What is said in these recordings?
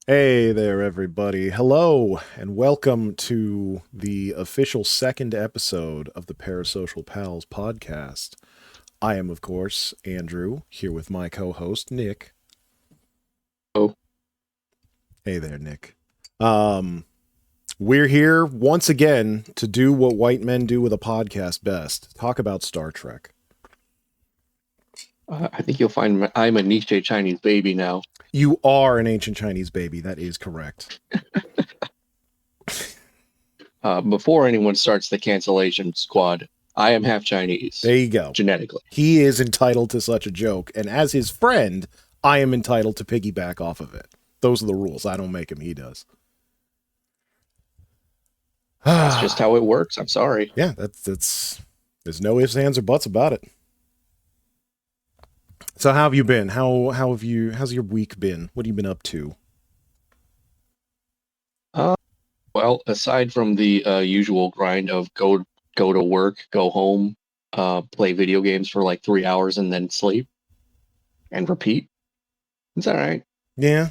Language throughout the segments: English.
Hey there, everybody. Hello, and welcome to the official second episode of the Parasocial Pals Podcast. I am, of course, Andrew, here with my co-host, Nick. Oh, Hey there, Nick. We're here once again to do what white men do with a podcast best, talk about Star Trek. I think you'll find I'm a niche Chinese baby now. You are an ancient Chinese baby, that is correct. Before anyone starts the cancellation squad, I am half Chinese. There you go. Genetically. He is entitled to such a joke, and as his friend, I am entitled to piggyback off of it. Those are the rules. I don't make him, he does. That's just how it works. I'm sorry. Yeah, that's there's no ifs, ands, or buts about it. So how have you been? How's your week been? What have you been up to? Well, aside from the usual grind of go to work, go home, play video games for like 3 hours and then sleep and repeat, it's all right. Yeah.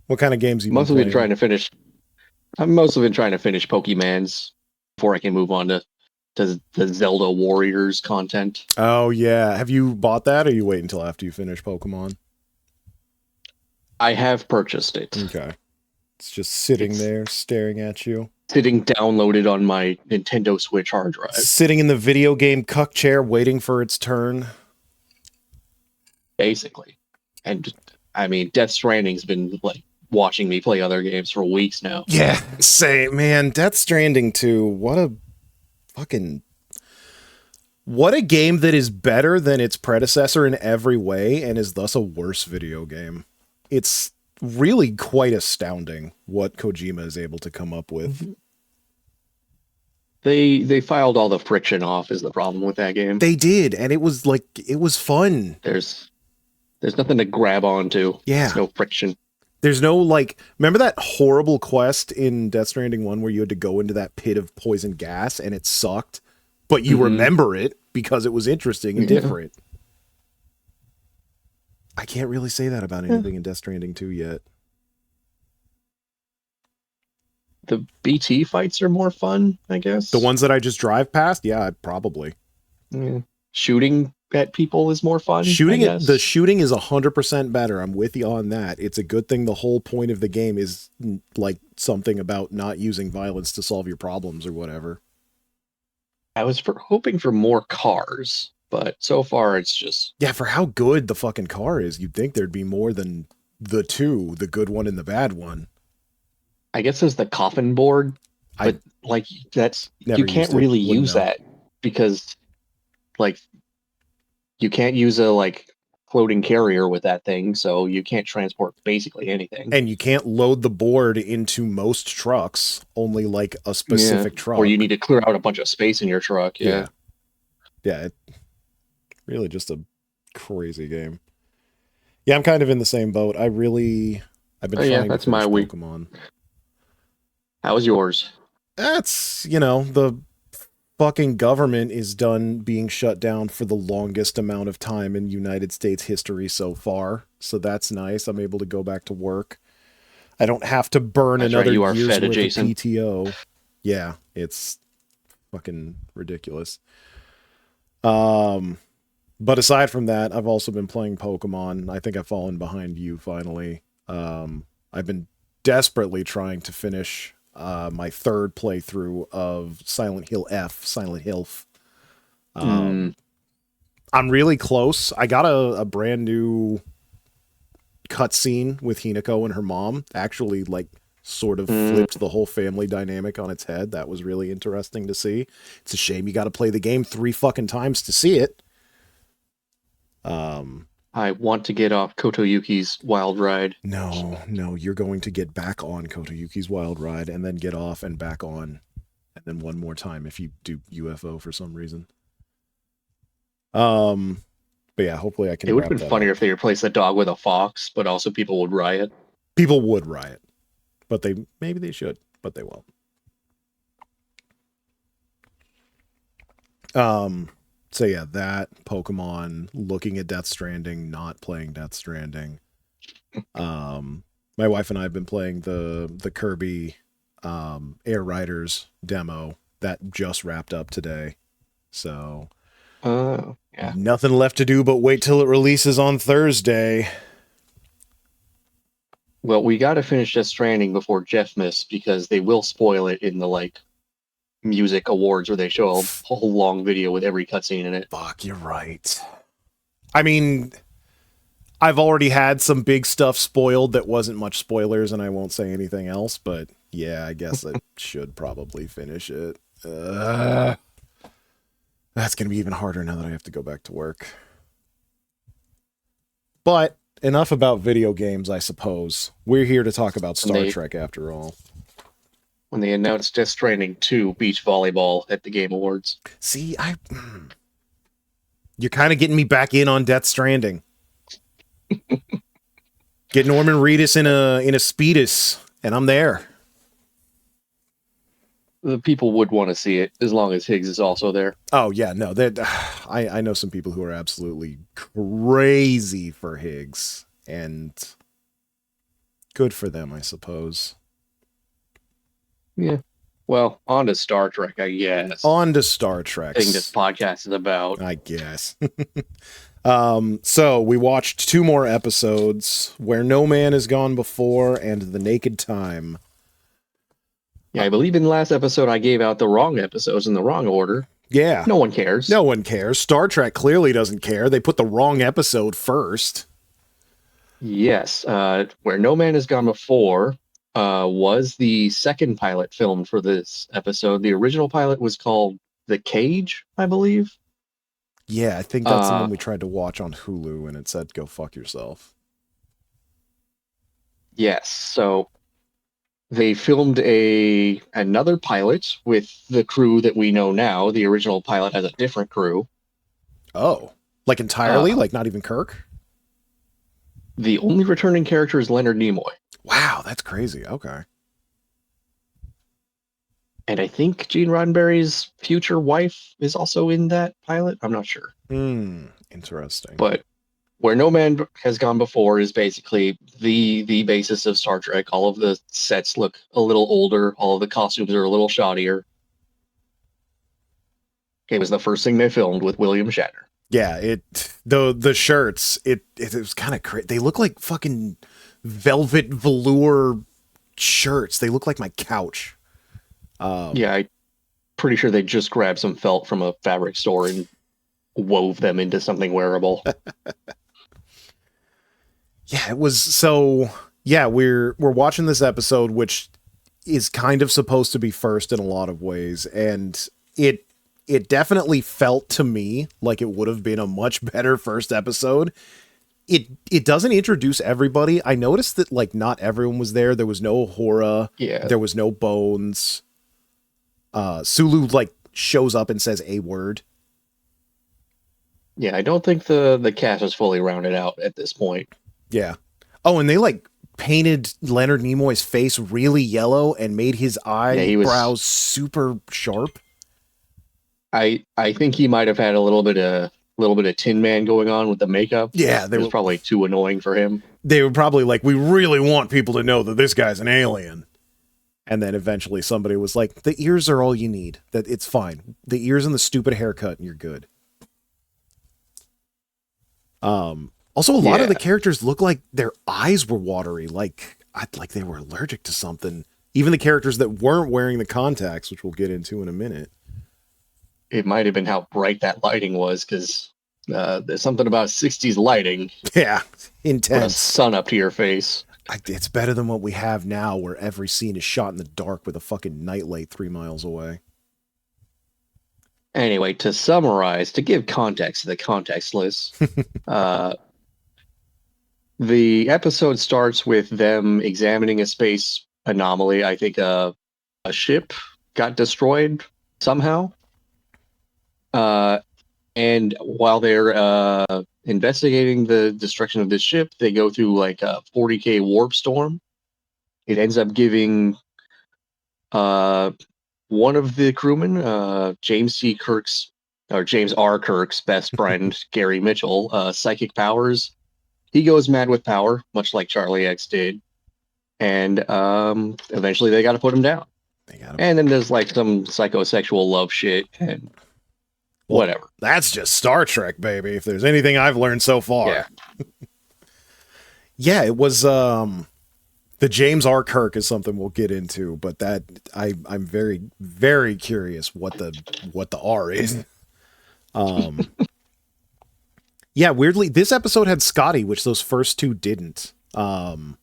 What kind of games have you been Mostly been playing? trying to finish. I've mostly been trying to finish Pokemans before I can move on to the Zelda Warriors content. Oh yeah. Have you bought that, or you wait until after you finish Pokemon? I have purchased it. Okay. It's just sitting there staring at you. Sitting downloaded on my Nintendo Switch hard drive. Sitting in the video game cuck chair waiting for its turn. Basically. And I mean, Death Stranding's been like watching me play other games for weeks now. Yeah, same, man. Death Stranding 2, what a game that is better than its predecessor in every way and is thus a worse video game. It's really quite astounding what Kojima is able to come up with. They filed all the friction off is the problem with that game. They did, and it was fun. There's nothing to grab onto. Yeah. There's no friction. There's no, remember that horrible quest in Death Stranding 1 where you had to go into that pit of poison gas and it sucked, but you remember it because it was interesting and different. I can't really say that about anything in Death Stranding 2 yet. The BT fights are more fun, I guess. The ones that I just drive past? Yeah, probably. Yeah. Shooting at people is more fun. The shooting is 100% better. I'm with you on that. It's a good thing the whole point of the game is like something about not using violence to solve your problems or whatever. I was hoping for more cars, but so far it's just... Yeah, for how good the fucking car is, you'd think there'd be more than the good one and the bad one. I guess there's the coffin board, but that's... You can't really use that because you can't use a floating carrier with that thing, so you can't transport basically anything. And you can't load the board into most trucks, only a specific truck. Or you need to clear out a bunch of space in your truck. Yeah. Really just a crazy game. Yeah, I'm kind of in the same boat. I've been trying to finish Pokemon. How was yours? That's, the fucking government is done being shut down for the longest amount of time in United States history so far. So that's nice. I'm able to go back to work. I don't have to burn another year's worth of PTO. Yeah, it's fucking ridiculous. But aside from that, I've also been playing Pokemon. I think I've fallen behind you finally. I've been desperately trying to finish my third playthrough of Silent Hill. I'm really close. I got a brand new cutscene with Hinako and her mom. Actually, sort of flipped the whole family dynamic on its head. That was really interesting to see. It's a shame you got to play the game 3 fucking times to see it. I want to get off Kotoyuki's Wild Ride. No, you're going to get back on Kotoyuki's Wild Ride and then get off and back on. And then one more time if you do UFO for some reason. But yeah, hopefully I can. It would have been funnier if they replaced the dog with a fox, but also people would riot. People would riot. But maybe they should, but they won't. So yeah, that Pokemon, looking at Death Stranding, not playing Death Stranding. My wife and I have been playing the Kirby Air Riders demo that just wrapped up today. So Yeah. nothing left to do but wait till it releases on Thursday. Well, we got to finish Death Stranding before Jeff missed because they will spoil it in the like music awards where they show a whole long video with every cutscene in it. Fuck, you're right. I mean, I've already had some big stuff spoiled that wasn't much spoilers, and I won't say anything else, but yeah, I guess I should probably finish it. That's going to be even harder now that I have to go back to work. But enough about video games, I suppose. We're here to talk about Star Trek after all. When they announced Death Stranding 2 beach volleyball at the Game Awards. See, you're kind of getting me back in on Death Stranding. Get Norman Reedus in a Speedus, and I'm there. The people would want to see it as long as Higgs is also there. Oh yeah, no, I know some people who are absolutely crazy for Higgs, and good for them, I suppose. Yeah. Well, on to Star Trek, I guess. On to Star Trek. Thing this podcast is about. I guess. So we watched 2 more episodes, Where No Man Has Gone Before and The Naked Time. Yeah, I believe in the last episode I gave out the wrong episodes in the wrong order. Yeah. No one cares. No one cares. Star Trek clearly doesn't care. They put the wrong episode first. Yes. Where No Man Has Gone Before was the second pilot filmed for this episode. The original pilot was called The Cage, I believe. Yeah, I think that's the one we tried to watch on Hulu, and it said, go fuck yourself. Yes, so they filmed another pilot with the crew that we know now. The original pilot has a different crew. Oh, like entirely? Like not even Kirk? The only returning character is Leonard Nimoy. Wow, that's crazy. Okay. And I think Gene Roddenberry's future wife is also in that pilot. I'm not sure. Interesting. But Where No Man Has Gone Before is basically the basis of Star Trek. All of the sets look a little older. All of the costumes are a little shoddier. It was the first thing they filmed with William Shatner. Yeah, the shirts, it was kind of crazy. They look like fucking velvet velour shirts. They look like my couch. Yeah, I'm pretty sure they just grabbed some felt from a fabric store and wove them into something wearable. Yeah, it was so. Yeah, we're watching this episode, which is kind of supposed to be first in a lot of ways, and it definitely felt to me like it would have been a much better first episode. It doesn't introduce everybody. I noticed that like not everyone was there. There was no Hora. Yeah. There was no Bones. Sulu like shows up and says a word. Yeah, I don't think the cast is fully rounded out at this point. Yeah. Oh, and they like painted Leonard Nimoy's face really yellow and made his eyebrows super sharp. I think he might have had a little bit of Tin Man going on with the makeup. Yeah, it was probably too annoying for him. They were probably like, we really want people to know that this guy's an alien. And then eventually somebody was like, the ears are all you need. That it's fine. The ears and the stupid haircut, and you're good. Also, a lot of the characters look like their eyes were watery, like they were allergic to something. Even the characters that weren't wearing the contacts, which we'll get into in a minute. It might have been how bright that lighting was, because there's something about 60s lighting. Yeah, intense. Put a sun up to your face. It's better than what we have now, where every scene is shot in the dark with a fucking nightlight 3 miles away. Anyway, to summarize, to give context to the contextless, the episode starts with them examining a space anomaly. I think a ship got destroyed somehow. And while they're investigating the destruction of this ship, they go through like a 40K warp storm. It ends up giving one of the crewmen, James R. Kirk's best friend, Gary Mitchell, psychic powers. He goes mad with power, much like Charlie X did. and eventually they got to put him down. They got And then there's like some psychosexual love shit and whatever. That's just Star Trek, baby. If there's anything I've learned so far. Yeah. Yeah, it was the James R. Kirk is something we'll get into, but that I'm very, very curious what the R is. Yeah, weirdly, this episode had Scotty, which those first two didn't. And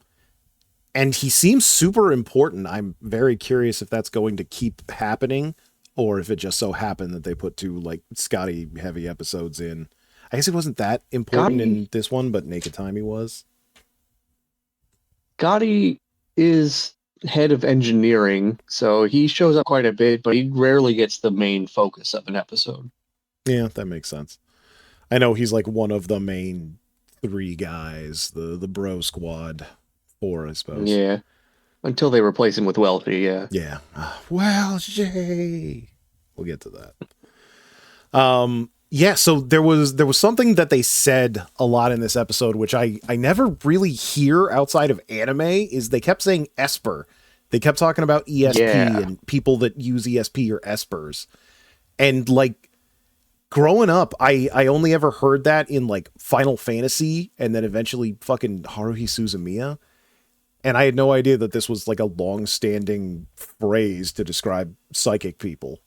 he seems super important. I'm very curious if that's going to keep happening, or if it just so happened that they put two like Scotty heavy episodes in. I guess it wasn't that important in this one, but Naked Time he was. Gotti is head of engineering, so he shows up quite a bit, but he rarely gets the main focus of an episode. Yeah, that makes sense. I know he's like one of the main three guys, the bro squad, four, I suppose. Yeah, until they replace him with Welty, yeah. Yeah. Welty. We'll get to that. Yeah, so there was something that they said a lot in this episode, which I never really hear outside of anime, is they kept saying Esper. They kept talking about ESP and people that use ESP or Espers. And like growing up, I only ever heard that in like Final Fantasy and then eventually fucking Haruhi Suzumiya. And I had no idea that this was like a long-standing phrase to describe psychic people.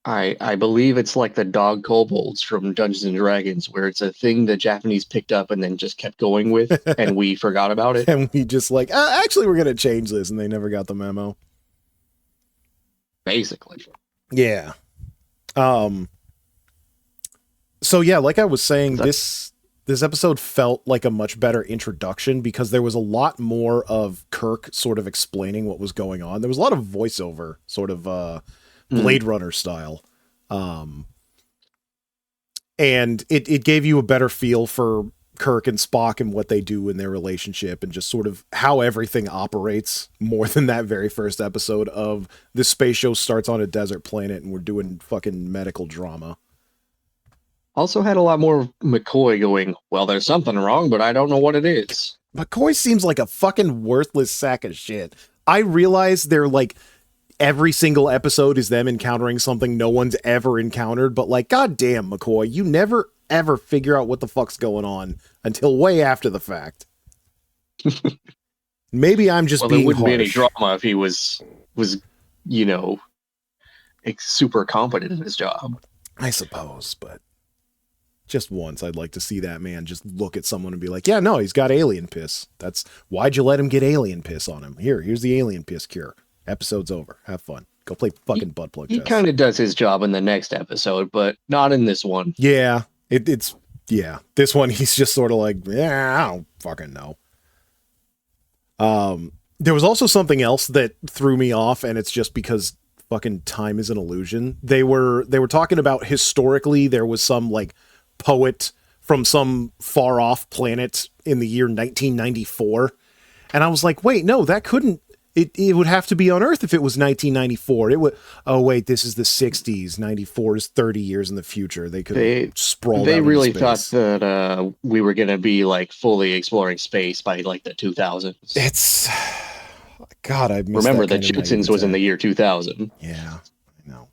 I believe it's like the dog kobolds from Dungeons and Dragons, where it's a thing the Japanese picked up and then just kept going with, and we forgot about it. And we just like, actually, we're going to change this, and they never got the memo. Basically. Yeah. So yeah, like I was saying, this episode felt like a much better introduction because there was a lot more of Kirk sort of explaining what was going on. There was a lot of voiceover, sort of Blade Runner style. And it gave you a better feel for Kirk and Spock and what they do in their relationship and just sort of how everything operates more than that very first episode of this space show starts on a desert planet and we're doing fucking medical drama. Also had a lot more McCoy going, well, there's something wrong, but I don't know what it is. McCoy seems like a fucking worthless sack of shit. I realize they're like, every single episode is them encountering something no one's ever encountered, but like, goddamn, McCoy, you never ever figure out what the fuck's going on until way after the fact. Maybe I'm just being harsh. There wouldn't be any drama if he was, you know, super competent in his job. I suppose, but just once I'd like to see that man just look at someone and be like, yeah, no, he's got alien piss. That's why'd you let him get alien piss on him? Here's the alien piss cure. Episode's over. Have fun. Go play fucking butt plug test. He kind of does his job in the next episode, but not in this one. Yeah. It's this one he's just sort of like, yeah, I don't fucking know. There was also something else that threw me off, and it's just because fucking time is an illusion. They were talking about historically there was some like poet from some far off planet in the year 1994. And I was like, wait, no, that couldn't. It would have to be on Earth if it was 1994. It would. Oh wait, this is the 60s. 94 is 30 years in the future. They could sprawl. They really thought that we were going to be like fully exploring space by like the 2000s. It's God. I remember that Jetsons was in the year 2000. Yeah, I know.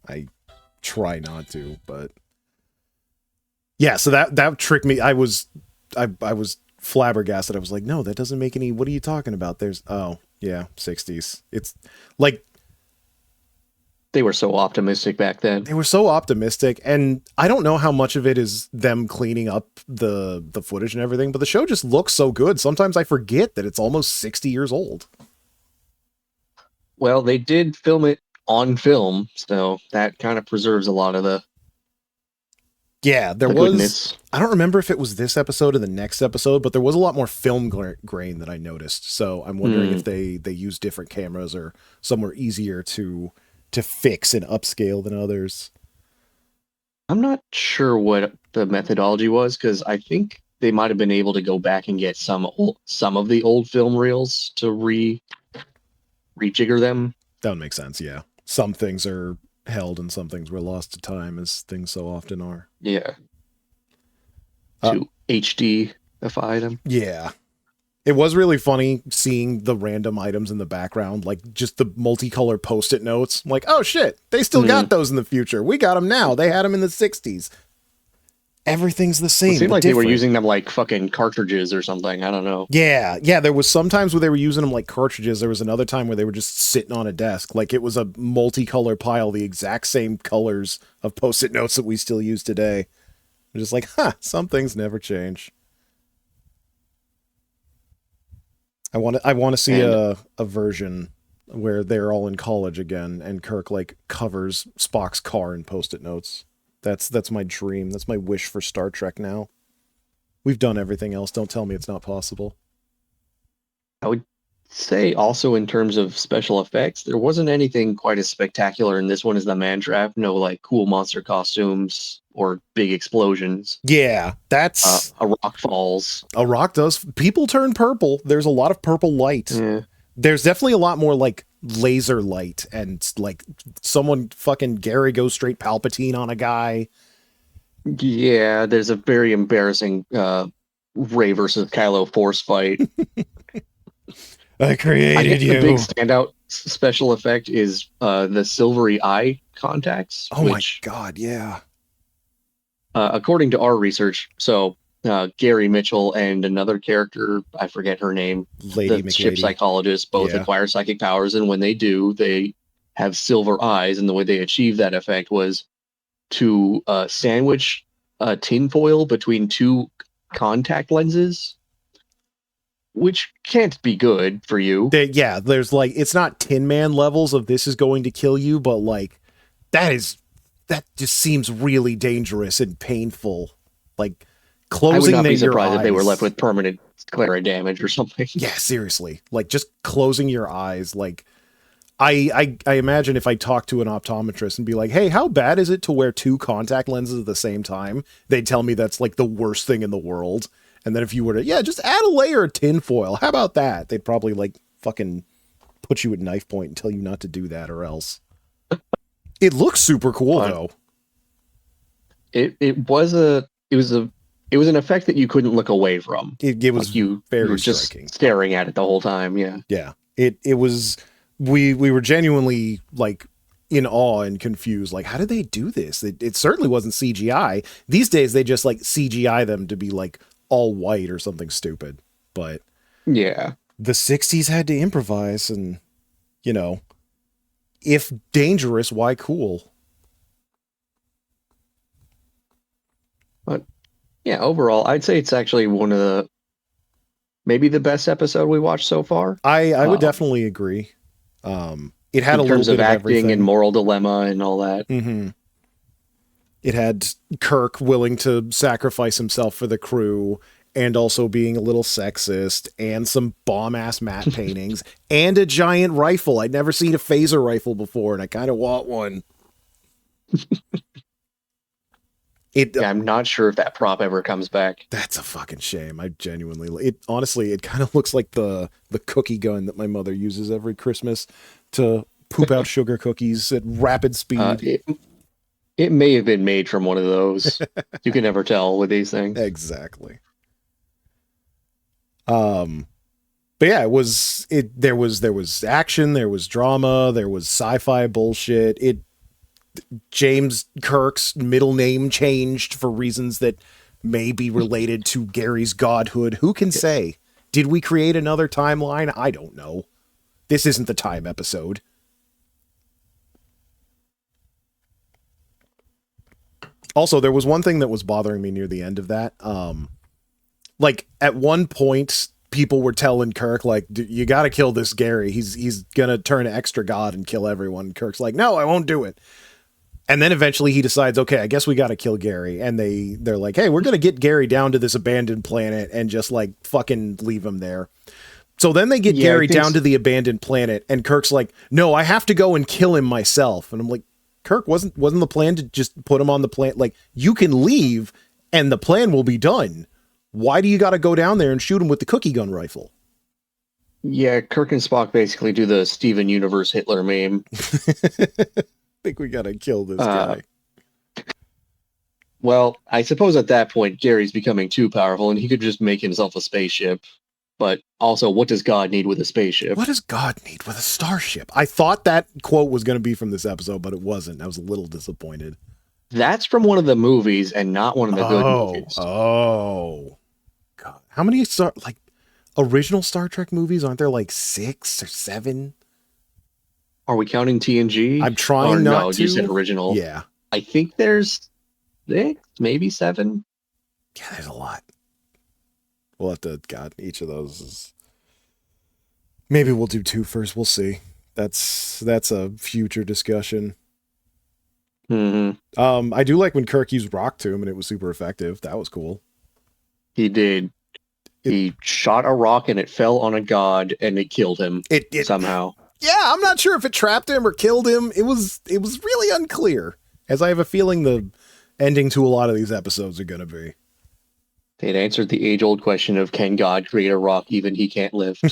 I try not to, but yeah. So that tricked me. I was flabbergasted. I was like, no, that doesn't make any. What are you talking about? There's 60s. It's like they were so optimistic back then. They were so optimistic, and I don't know how much of it is them cleaning up the footage and everything, but the show just looks so good. Sometimes I forget that it's almost 60 years old. Well, they did film it on film, so that kind of preserves a lot of the. Yeah, there was. Goodness. I don't remember if it was this episode or the next episode, but there was a lot more film grain that I noticed. So I'm wondering if they use different cameras or some were easier to fix and upscale than others. I'm not sure what the methodology was because I think they might have been able to go back and get some of the old film reels to rejigger them. That would make sense. Yeah, some things are held and some things were lost to time, as things so often are. Yeah. To HDify them. Yeah. It was really funny seeing the random items in the background, like just the multicolor Post-it notes. I'm like, oh shit, they still got those in the future. We got them now. They had them in the 60s. Everything's the same. It seemed but like different. they were using them like fucking cartridges or something. I don't know. Yeah. There was some times where they were using them like cartridges. There was another time where they were just sitting on a desk. Like it was a multicolor pile, the exact same colors of Post-it notes that we still use today. I'm just like, some things never change. I want to see a version where they're all in college again and Kirk like covers Spock's car in Post-it notes. That's my dream. That's my wish for Star Trek now. We've done everything else. Don't tell me it's not possible. I would say also in terms of special effects, there wasn't anything quite as spectacular in this one as the Man Trap. No like cool monster costumes or big explosions. Yeah, that's a rock falls. A rock does. People turn purple. There's a lot of purple light. Yeah. There's definitely a lot more like laser light and like someone fucking Gary goes straight Palpatine on a guy. Yeah, there's a very embarrassing Rey versus Kylo Force fight. I created you. The big standout special effect is the silvery eye contacts. Oh my god, yeah. According to our research, so Gary Mitchell and another character, I forget her name, Lady the ship psychologist, both acquire psychic powers, and when they do, they have silver eyes, and the way they achieve that effect was to sandwich tinfoil between two contact lenses, which can't be good for you. There's like, it's not Tin Man levels of this is going to kill you, but like, that just seems really dangerous and painful. Like, closing I would not be surprised if they were left with permanent sclera damage or something. Yeah, seriously. Like, just closing your eyes, like, I imagine if I talk to an optometrist and be like, hey, how bad is it to wear two contact lenses at the same time? They'd tell me that's like the worst thing in the world. And then if you were to, just add a layer of tinfoil. How about that? They'd probably like fucking put you at knife point and tell you not to do that or else. It looks super cool though. It was an effect that you couldn't look away from. It was like you were just striking. Staring at it the whole time. Yeah. Yeah. It was. We were genuinely like in awe and confused. Like, how did they do this? It certainly wasn't CGI. These days, they just like CGI them to be like all white or something stupid. But yeah, the 60s had to improvise and, if dangerous, why cool? But yeah, overall, I'd say it's actually one of maybe the best episode we watched so far. I would definitely agree. It had a little bit of acting everything. And moral dilemma and all that. Mm-hmm. It had Kirk willing to sacrifice himself for the crew and also being a little sexist and some bomb-ass matte paintings and a giant rifle. I'd never seen a phaser rifle before, and I kind of want one. I'm not sure if that prop ever comes back. That's a fucking shame. I genuinely... Honestly, it kind of looks like the cookie gun that my mother uses every Christmas to poop out sugar cookies at rapid speed. It may have been made from one of those. You can never tell with these things. Exactly. But yeah, there was action, there was drama, there was sci-fi bullshit. James Kirk's middle name changed for reasons that may be related to Gary's godhood. Who can say? Did we create another timeline? I don't know. This isn't the time episode. Also, there was one thing that was bothering me near the end of that. Like, at one point, people were telling Kirk, like, you got to kill this Gary. He's going to turn extra god and kill everyone. Kirk's like, no, I won't do it. And then eventually he decides, okay, I guess we got to kill Gary. And they're like, hey, we're going to get Gary down to this abandoned planet and just, like, fucking leave him there. So then they get Gary down to the abandoned planet, and Kirk's like, no, I have to go and kill him myself. And I'm like, Kirk, wasn't the plan to just put him on the planet? Like, you can leave and the plan will be done. Why do you got to go down there and shoot him with the cookie gun rifle? Yeah, Kirk and Spock basically do the Steven Universe Hitler meme. I think we got to kill this guy. Well, I suppose at that point, Gary's becoming too powerful and he could just make himself a spaceship But also, what does God need with a spaceship? What does God need with a starship? I thought that quote was going to be from this episode, but it wasn't. I was a little disappointed. That's from one of the movies and not one of the good movies. Oh, God! How many original Star Trek movies? Aren't there like 6 or 7? Are we counting TNG? I'm trying not no, to. You said original. Yeah, I think there's 6, maybe 7. Yeah, there's a lot. We'll have to. God, each of those is. Maybe we'll do 2 first. We'll see. That's a future discussion. Mm-hmm. I do like when Kirk used Rock Tomb and it was super effective. That was cool. He did. He shot a rock and it fell on a god and it killed him somehow. Yeah, I'm not sure if it trapped him or killed him. It was really unclear, as I have a feeling the ending to a lot of these episodes are going to be. They'd answered the age-old question of, can God create a rock even he can't lift?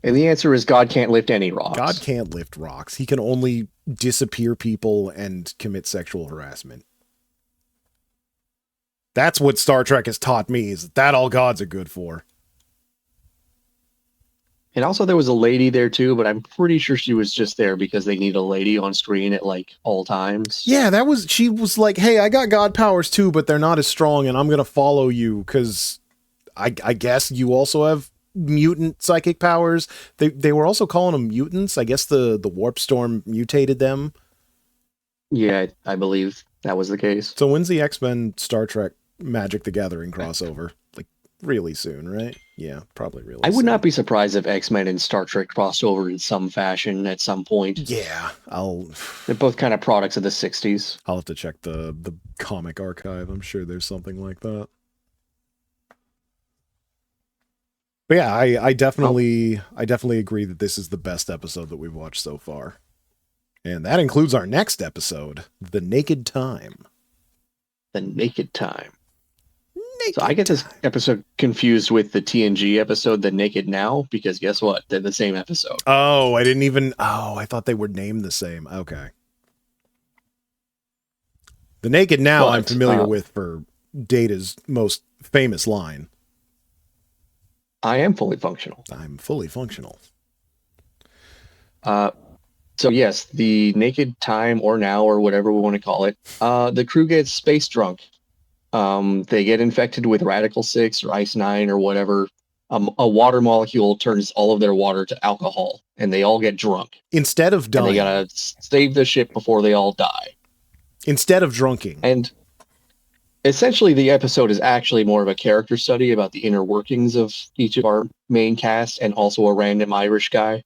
And the answer is God can't lift any rocks. God can't lift rocks. He can only disappear people and commit sexual harassment. That's what Star Trek has taught me, is that all gods are good for. And also there was a lady there too, but I'm pretty sure she was just there because they need a lady on screen at like all times. Yeah, she was like, hey, I got god powers too, but they're not as strong and I'm going to follow you because I guess you also have mutant psychic powers. They were also calling them mutants. I guess the warp storm mutated them. Yeah, I believe that was the case. So when's the X-Men Star Trek Magic the Gathering crossover? Like really soon, right? Yeah, probably really I would soon. not be surprised if X-Men and Star Trek crossed over in some fashion at some point. Yeah, They're both kind of products of the 60s. I'll have to check the comic archive. I'm sure there's something like that. But yeah, I definitely agree that this is the best episode that we've watched so far. And that includes our next episode, The Naked Time. The Naked Time. So I get this episode confused with the TNG episode, The Naked Now, because guess what? They're the same episode. Oh, I thought they were named the same. Okay. The Naked Now I'm familiar with for Data's most famous line. I am fully functional. I'm fully functional. So yes, the Naked Time or Now or whatever we want to call it, the crew gets space drunk. They get infected with Radical 6 or Ice 9 or whatever. A water molecule turns all of their water to alcohol, and they all get drunk. Instead of dying. And they gotta save the ship before they all die. Instead of drunking. And essentially the episode is actually more of a character study about the inner workings of each of our main cast and also a random Irish guy.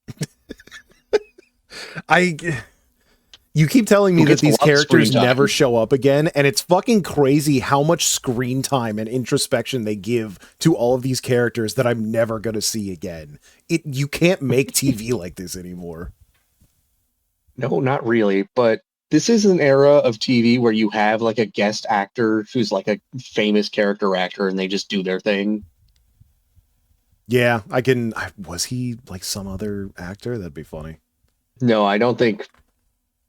You keep telling me that these characters never show up again, and it's fucking crazy how much screen time and introspection they give to all of these characters that I'm never going to see again. You can't make TV like this anymore. No, not really, but this is an era of TV where you have like a guest actor who's like a famous character actor and they just do their thing. Yeah, was he like some other actor? That'd be funny. No, I don't think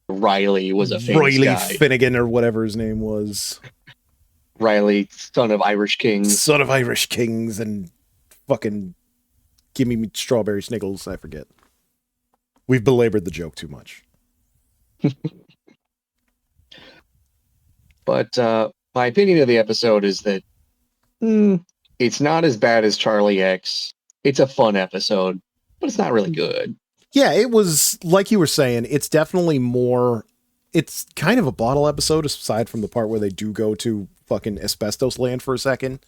Riley was a famous guy. Finnegan or whatever his name was. Riley, son of Irish kings. Son of Irish kings and fucking give me strawberry sniggles. I forget. We've belabored the joke too much. But my opinion of the episode is that it's not as bad as Charlie X. It's a fun episode, but it's not really good. Yeah, it was, like you were saying, it's definitely more, it's kind of a bottle episode, aside from the part where they do go to fucking asbestos land for a second.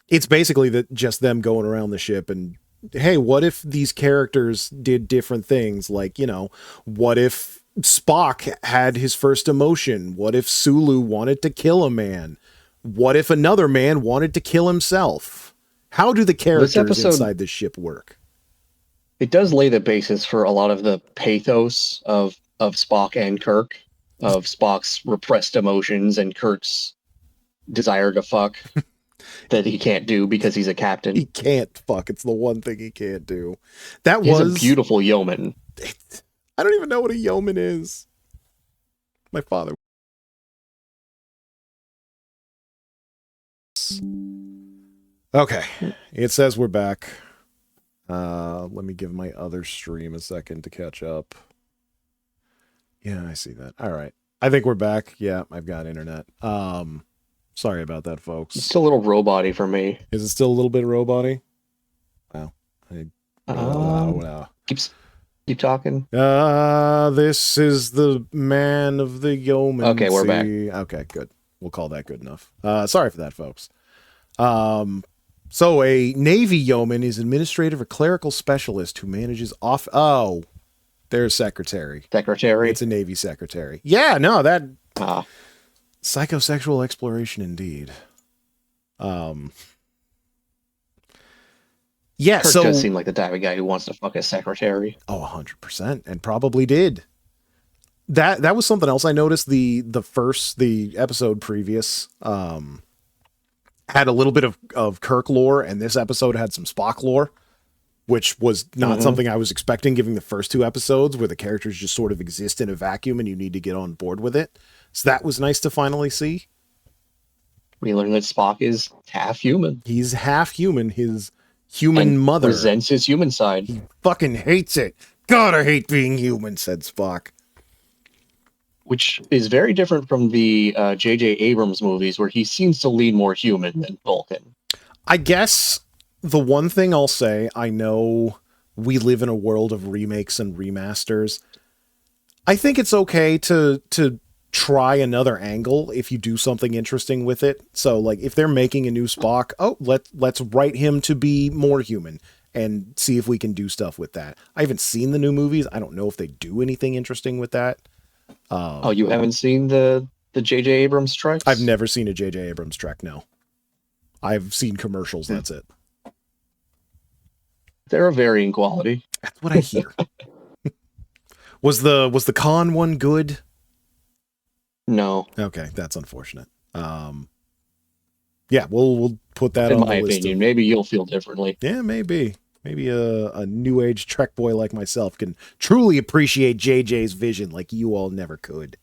It's basically just them going around the ship and, hey, what if these characters did different things? Like, what if Spock had his first emotion? What if Sulu wanted to kill a man? What if another man wanted to kill himself? How do the characters inside this ship work? It does lay the basis for a lot of the pathos of Spock and Kirk, of Spock's repressed emotions and Kirk's desire to fuck that he can't do because he's a captain. He can't fuck. It's the one thing he can't do. He's a beautiful yeoman. I don't even know what a yeoman is. My father. Okay. It says we're back. Let me give my other stream a second to catch up. Yeah, I see that. All right. I think we're back. Yeah, I've got internet. Sorry about that, folks. It's still a little robot-y for me. Is it still a little bit robot-y? Wow. Keep talking. This is the man of the yeoman. Okay, we're back. Okay, good. We'll call that good enough. Sorry for that, folks. So a Navy yeoman is administrative or clerical specialist who manages off. Oh, there's secretary. Secretary. It's a Navy secretary. Yeah, no, that Ah. psychosexual exploration indeed. Yeah, Kirk so does seem like the type of guy who wants to fuck a secretary. Oh, 100%, and probably did. That was something else I noticed. The episode previous had a little bit of Kirk lore, and this episode had some Spock lore, which was not something I was expecting, given the first two episodes where the characters just sort of exist in a vacuum and you need to get on board with it. So that was nice to finally see. We learned that Spock is half human. He's half human. His human mother resents his human side. He fucking hates it. God, I hate being human, said Spock. Which is very different from the J.J. Abrams movies, where he seems to lean more human than Vulcan. I guess the one thing I'll say, I know we live in a world of remakes and remasters. I think it's okay to try another angle if you do something interesting with it. So, like, if they're making a new Spock, let's write him to be more human and see if we can do stuff with that. I haven't seen the new movies. I don't know if they do anything interesting with that. You haven't seen the J.J. Abrams Treks? I've never seen a J.J. Abrams Trek, no. I've seen commercials, that's it. They're of varying quality. That's what I hear. Was the Khan one good? No. Okay, that's unfortunate. Yeah, we'll put that in on my the list. Opinion. Maybe you'll feel differently. Yeah, maybe. Maybe a new age Trek boy like myself can truly appreciate JJ's vision like you all never could.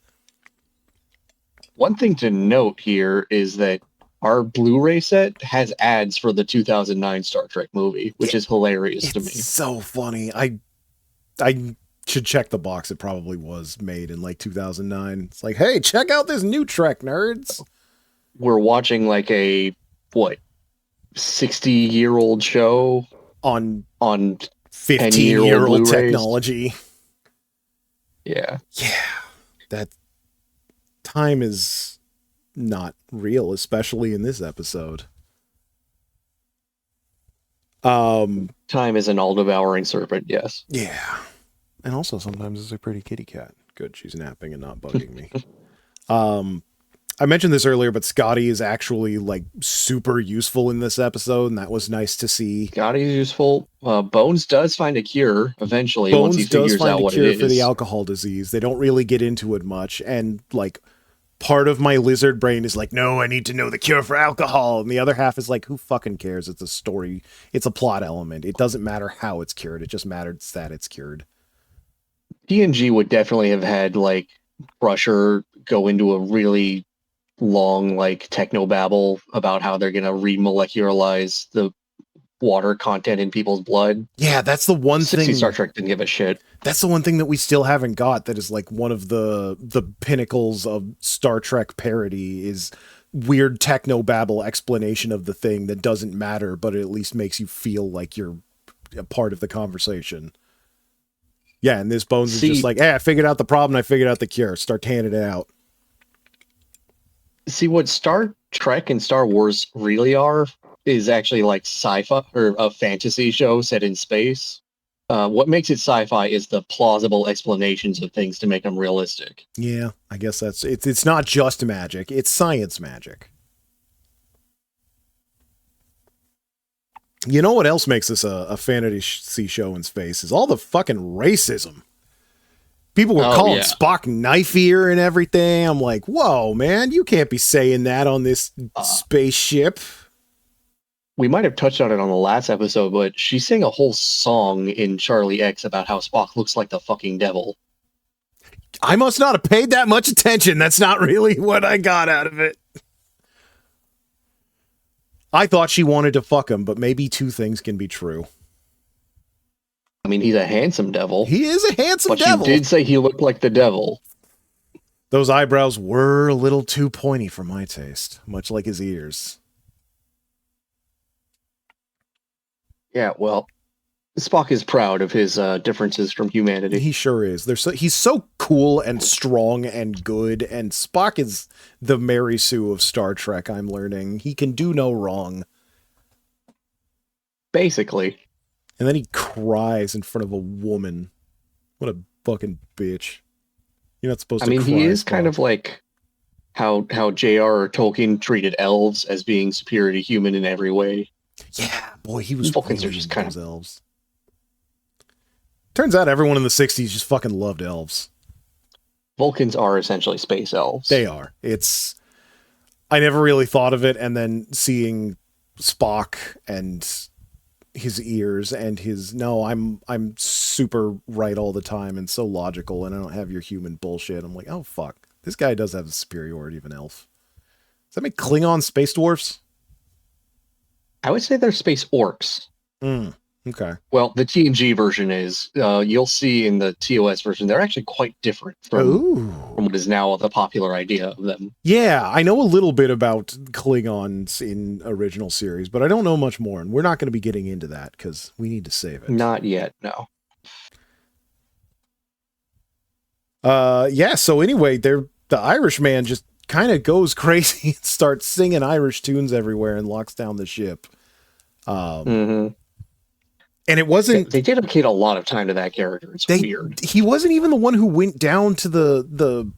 One thing to note here is that our Blu-ray set has ads for the 2009 Star Trek movie, which is hilarious to me. It's so funny. I should check the box. It probably was made in like 2009. It's like, hey, check out this new Trek, nerds. We're watching like a 60-year-old show on 15-year-old technology. Yeah. That time is not real, especially in this episode. Time is an all-devouring serpent, yes. Yeah. And also sometimes it's a pretty kitty cat. Good, she's napping and not bugging me. I mentioned this earlier, but Scotty is actually like super useful in this episode, and that was nice to see. Scotty's useful. Bones does find a cure eventually once he figures out what it is. Bones does find a cure for the alcohol disease. They don't really get into it much, and like part of my lizard brain is like, no, I need to know the cure for alcohol, and the other half is like, who fucking cares? It's a story. It's a plot element. It doesn't matter how it's cured. It just matters that it's cured. TNG would definitely have had like Crusher go into a really long like technobabble about how they're going to remolecularize the water content in people's blood. Yeah, that's the one thing. Star Trek didn't give a shit. That's the one thing that we still haven't got that is like one of the pinnacles of Star Trek parody is weird technobabble explanation of the thing that doesn't matter, but it at least makes you feel like you're a part of the conversation. Yeah, and this Bones is just like, hey, I figured out the problem, I figured out the cure. Start handing it out. See, what Star Trek and Star Wars really are is actually like sci-fi or a fantasy show set in space. What makes it sci-fi is the plausible explanations of things to make them realistic. Yeah, I guess that's it. It's not just magic, it's science magic. You know what else makes this a fantasy show in space is all the fucking racism. People were calling Spock knife ear and everything. I'm like, whoa, man, you can't be saying that on this spaceship. We might have touched on it on the last episode, but she sang a whole song in Charlie X about how Spock looks like the fucking devil. I must not have paid that much attention. That's not really what I got out of it. I thought she wanted to fuck him, but maybe two things can be true. I mean, he's a handsome devil. He is a handsome devil. But you did say he looked like the devil. Those eyebrows were a little too pointy for my taste, much like his ears. Yeah, well, Spock is proud of his differences from humanity. He sure is. He's so cool and strong and good, and Spock is the Mary Sue of Star Trek, I'm learning. He can do no wrong. Basically. And then he cries in front of a woman. What a fucking bitch. You're not supposed to cry. I mean, he is Spock. Kind of like how J.R. Tolkien treated elves as being superior to human in every way. Yeah, boy, he was Vulcans are just kind of elves. Turns out everyone in the 60s just fucking loved elves. Vulcans are essentially space elves. They are. I never really thought of it, and then seeing Spock and his ears and his I'm super right all the time and so logical, and I don't have your human bullshit. I'm like, oh fuck, this guy does have the superiority of an elf. Does that make Klingon space dwarfs? I would say they're space orcs. Okay. Well, the TNG version is, you'll see in the TOS version, they're actually quite different from what is now the popular idea of them. Yeah, I know a little bit about Klingons in original series, but I don't know much more, and we're not going to be getting into that because we need to save it. Not yet, no. Yeah, so anyway, the Irish man just kind of goes crazy and starts singing Irish tunes everywhere and locks down the ship. And it wasn't... They dedicate a lot of time to that character. It's weird. He wasn't even the one who went down to the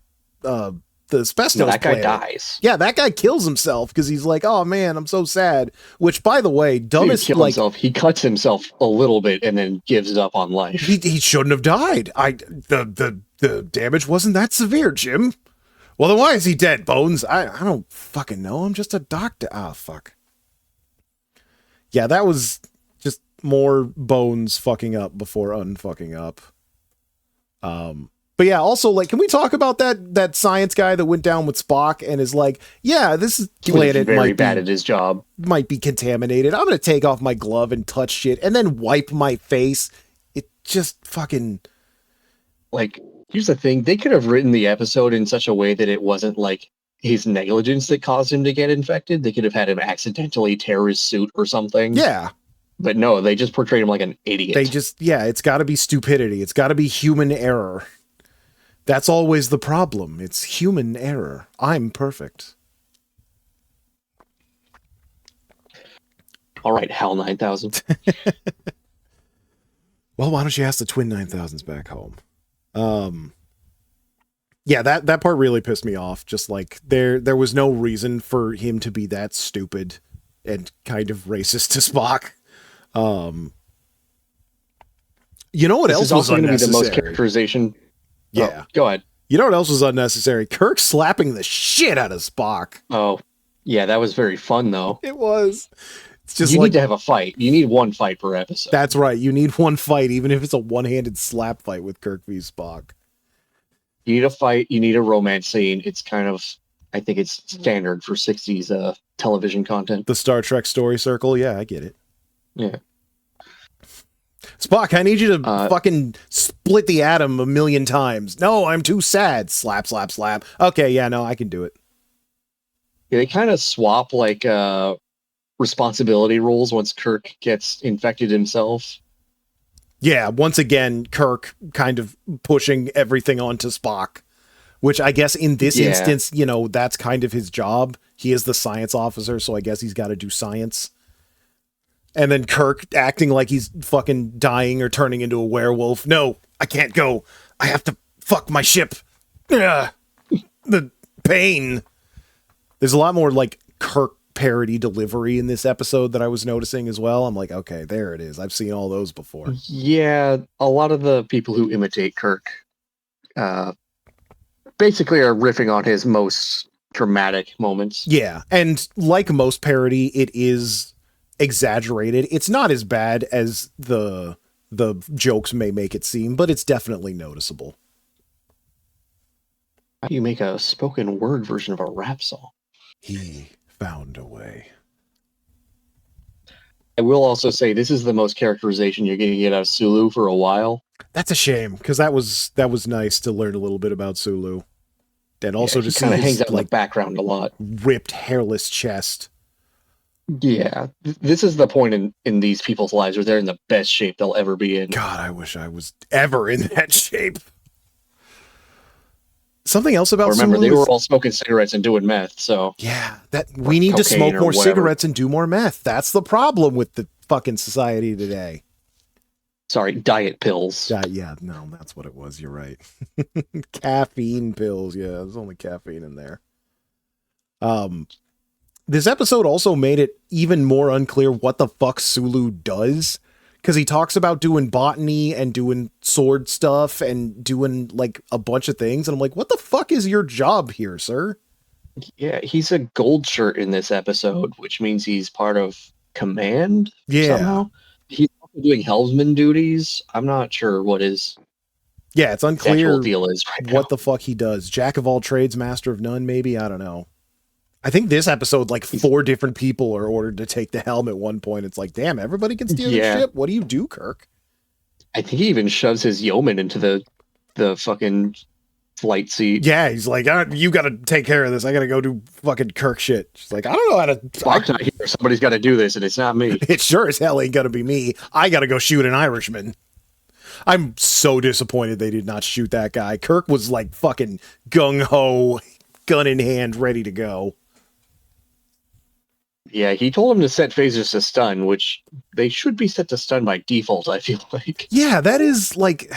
asbestos No, that guy planet. dies. Yeah, that guy kills himself because he's like, oh man, I'm so sad. Which, by the way, dumbest... He cuts himself a little bit and then gives up on life. He shouldn't have died. The damage wasn't that severe, Jim. Well, then why is he dead, Bones? I don't fucking know. I'm just a doctor. Ah, fuck. Yeah, that was... more Bones fucking up before unfucking up. But yeah, also, like, can we talk about that science guy that went down with Spock and is like, yeah, this planet very bad at his job. Might be contaminated. I'm gonna take off my glove and touch shit and then wipe my face. It just fucking... Like, here's the thing. They could have written the episode in such a way that it wasn't like his negligence that caused him to get infected. They could have had him accidentally tear his suit or something. Yeah. But no, they just portrayed him like an idiot. It's got to be stupidity. It's got to be human error. That's always the problem. It's human error. I'm perfect. All right, HAL 9000. Well, why don't you ask the twin 9000s back home? Yeah, that part really pissed me off. Just like there was no reason for him to be that stupid and kind of racist to Spock. You know what else was unnecessary? This is also going to be the most characterization. Yeah. Oh, go ahead. You know what else was unnecessary? Kirk slapping the shit out of Spock. Oh, yeah, that was very fun, though. It was. It's just you need to have a fight. You need one fight per episode. That's right. You need one fight, even if it's a one-handed slap fight with Kirk v. Spock. You need a fight. You need a romance scene. It's kind of... I think it's standard for 60s television content. The Star Trek story circle? Yeah, I get it. Yeah. Spock, I need you to fucking split the atom 1,000,000 times. No, I'm too sad. Slap, slap, slap. Okay, yeah, no, I can do it. Yeah, they kind of swap like responsibility roles once Kirk gets infected himself. Yeah, once again, Kirk kind of pushing everything onto Spock, which I guess in this instance, you know, that's kind of his job. He is the science officer, so I guess he's got to do science. And then Kirk acting like he's fucking dying or turning into a werewolf. No, I can't go. I have to fuck my ship. Ugh. The pain. There's a lot more like Kirk parody delivery in this episode that I was noticing as well. I'm like, okay, there it is. I've seen all those before. Yeah, a lot of the people who imitate Kirk basically are riffing on his most dramatic moments. Yeah, and like most parody, it is exaggerated. It's not as bad as the jokes may make it seem, but it's definitely noticeable. How do you make a spoken word version of a rap song? He found a way. I will also say this is the most characterization you're going to get out of Sulu for a while. That's a shame, because that was nice to learn a little bit about Sulu. And Yeah, also to he see kind of hangs his out in the like background a lot. ripped, hairless chest. Yeah, this is the point in these people's lives where they're in the best shape they'll ever be in. God, I wish I was ever in that shape. Something else about Remember, Sulu they were is, all smoking cigarettes and doing meth, so yeah, that or we need to cocaine smoke or more whatever. cigarettes and do more meth. That's the problem with the fucking society today. Sorry, diet pills. Yeah, no, that's what it was. You're right. Caffeine pills. Yeah, there's only caffeine in there. This episode also made it even more unclear what the fuck Sulu does, because he talks about doing botany and doing sword stuff and doing like a bunch of things, and I'm like, what the fuck is your job here, sir? Yeah, he's a gold shirt in this episode, which means he's part of command Yeah. somehow. He's also doing helmsman duties. I'm not sure what his Yeah, it's actual unclear deal is right what now. the fuck he does. Jack of all trades, master of none, maybe? I don't know. I think this episode, like, 4 different people are ordered to take the helm at one point. It's like, damn, everybody can steer the ship? What do you do, Kirk? I think he even shoves his yeoman into the fucking flight seat. Yeah, he's like, you got to take care of this. I got to go do fucking Kirk shit. She's like, I don't know how to. Spock's not here. Somebody's got to do this, and it's not me. It sure as hell ain't going to be me. I got to go shoot an Irishman. I'm so disappointed they did not shoot that guy. Kirk was like fucking gung-ho, gun in hand, ready to go. Yeah, he told him to set phasers to stun, which they should be set to stun by default, I feel like. Yeah, that is like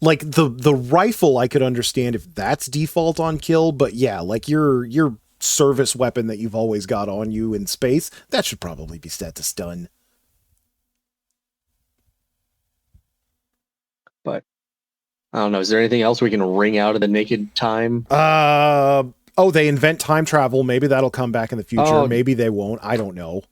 the rifle I could understand if that's default on kill, but yeah, like your service weapon that you've always got on you in space, that should probably be set to stun. But I don't know. Is there anything else we can wring out of the naked time? Oh, they invent time travel. Maybe that'll come back in the future. Oh. Maybe they won't. I don't know.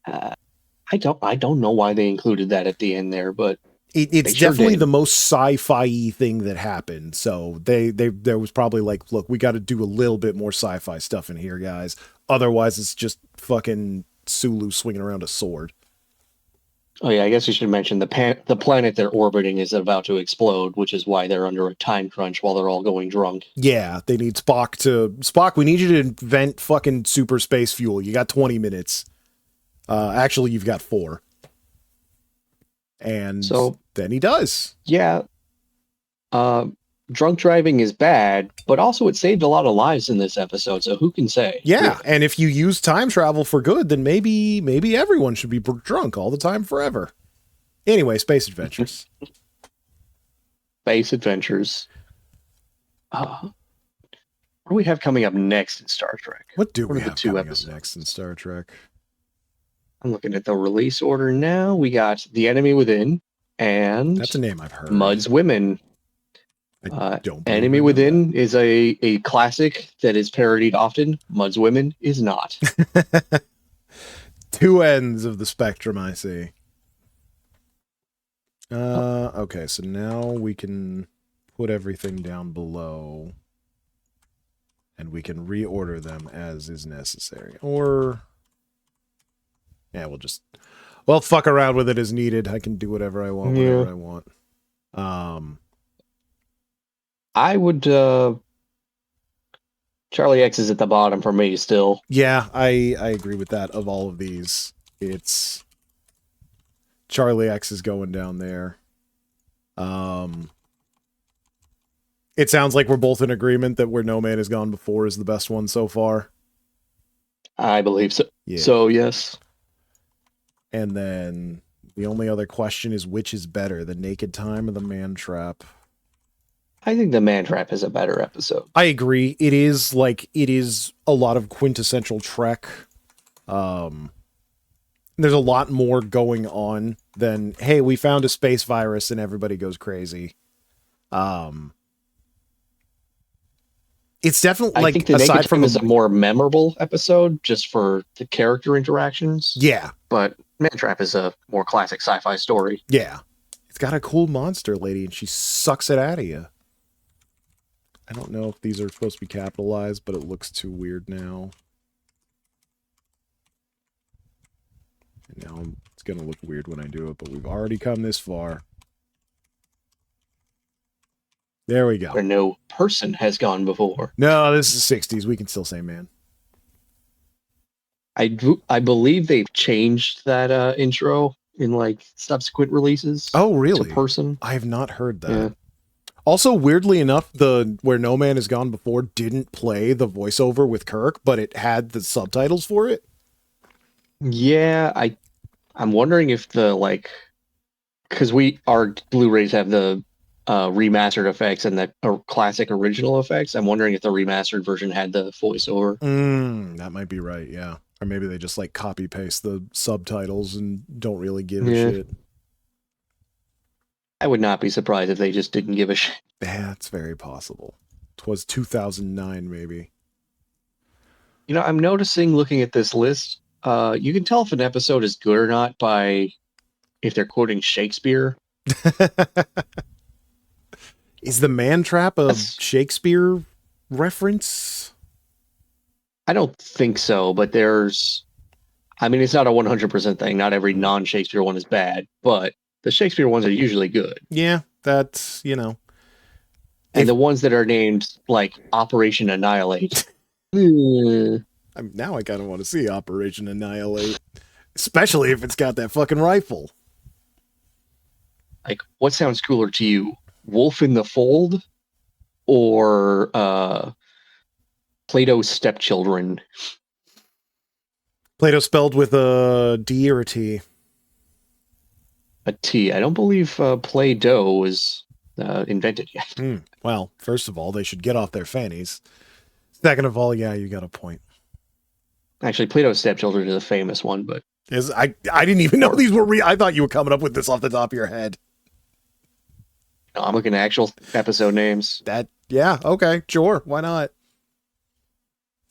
I don't know why they included that at the end there, but it's sure definitely did. the most sci-fi thing that happened. So there was probably like, look, we got to do a little bit more sci-fi stuff in here, guys. Otherwise, it's just fucking Sulu swinging around a sword. Oh yeah, I guess we should mention the planet they're orbiting is about to explode, which is why they're under a time crunch while they're all going drunk. Yeah, they need Spock, we need you to invent fucking super space fuel. You got 20 minutes. Actually, you've got 4. And so then he does. Yeah. Drunk driving is bad, but also it saved a lot of lives in this episode, so who can say? Yeah, and if you use time travel for good, then maybe everyone should be drunk all the time forever. Anyway, space adventures. Space adventures. What do we have coming up next in Star Trek? What do we have coming up next in Star Trek? I'm looking at the release order now. We got The Enemy Within and that's a name I've heard. Mud's Women. Enemy Within is a classic that is parodied often. Mud's Women is not. 2 ends of the spectrum, I see. Okay, so now we can put everything down below and we can reorder them as is necessary. Or yeah, we'll fuck around with it as needed. I can do whatever I want, whenever I want. I would Charlie X is at the bottom for me still. Yeah, I agree with that. Of all of these, it's Charlie X is going down there. It sounds like we're both in agreement that Where No Man Has Gone Before is the best one so far. I believe so. Yeah. So, yes. And then the only other question is, which is better, The Naked Time or The Man Trap? I think The Man Trap is a better episode. I agree. It is a lot of quintessential Trek. There's a lot more going on than, hey, we found a space virus and everybody goes crazy. It's definitely I think The Naked Time is a more memorable episode just for the character interactions. Yeah. But Man Trap is a more classic sci-fi story. Yeah. It's got a cool monster lady and she sucks it out of you. I don't know if these are supposed to be capitalized, but it looks too weird now. Now it's going to look weird when I do it, but we've already come this far. There we go. Where no person has gone before. No, this is the 60s. We can still say man. I believe they've changed that intro in like subsequent releases. Oh, really? To person. I have not heard that. Yeah. Also, weirdly enough, the Where No Man Has Gone Before didn't play the voiceover with Kirk, but it had the subtitles for it. Yeah, I'm wondering if because our Blu-rays have the remastered effects and the classic original effects. I'm wondering if the remastered version had the voiceover. That might be right, yeah. Or maybe they just like copy paste the subtitles and don't really give a shit. I would not be surprised if they just didn't give a shit. That's very possible. 'Twas 2009, maybe. You know, I'm noticing looking at this list, you can tell if an episode is good or not by if they're quoting Shakespeare. Is the man trap a Shakespeare reference? I don't think so, but it's not a 100% thing. Not every non-Shakespeare one is bad, but the Shakespeare ones are usually good. Yeah, that's, And the ones that are named like Operation Annihilate. Now I kind of want to see Operation Annihilate, especially if it's got that fucking rifle. Like, what sounds cooler to you? Wolf in the Fold or Plato's Stepchildren? Plato spelled with a D or a T? A T. I don't believe Play-Doh was invented yet. Well, first of all, they should get off their fannies. Second of all, yeah, you got a point. Actually, Plato's Stepchildren is a famous one, but I didn't even know these were real. I thought you were coming up with this off the top of your head. No, I'm looking at actual episode names. Yeah, okay, sure, why not?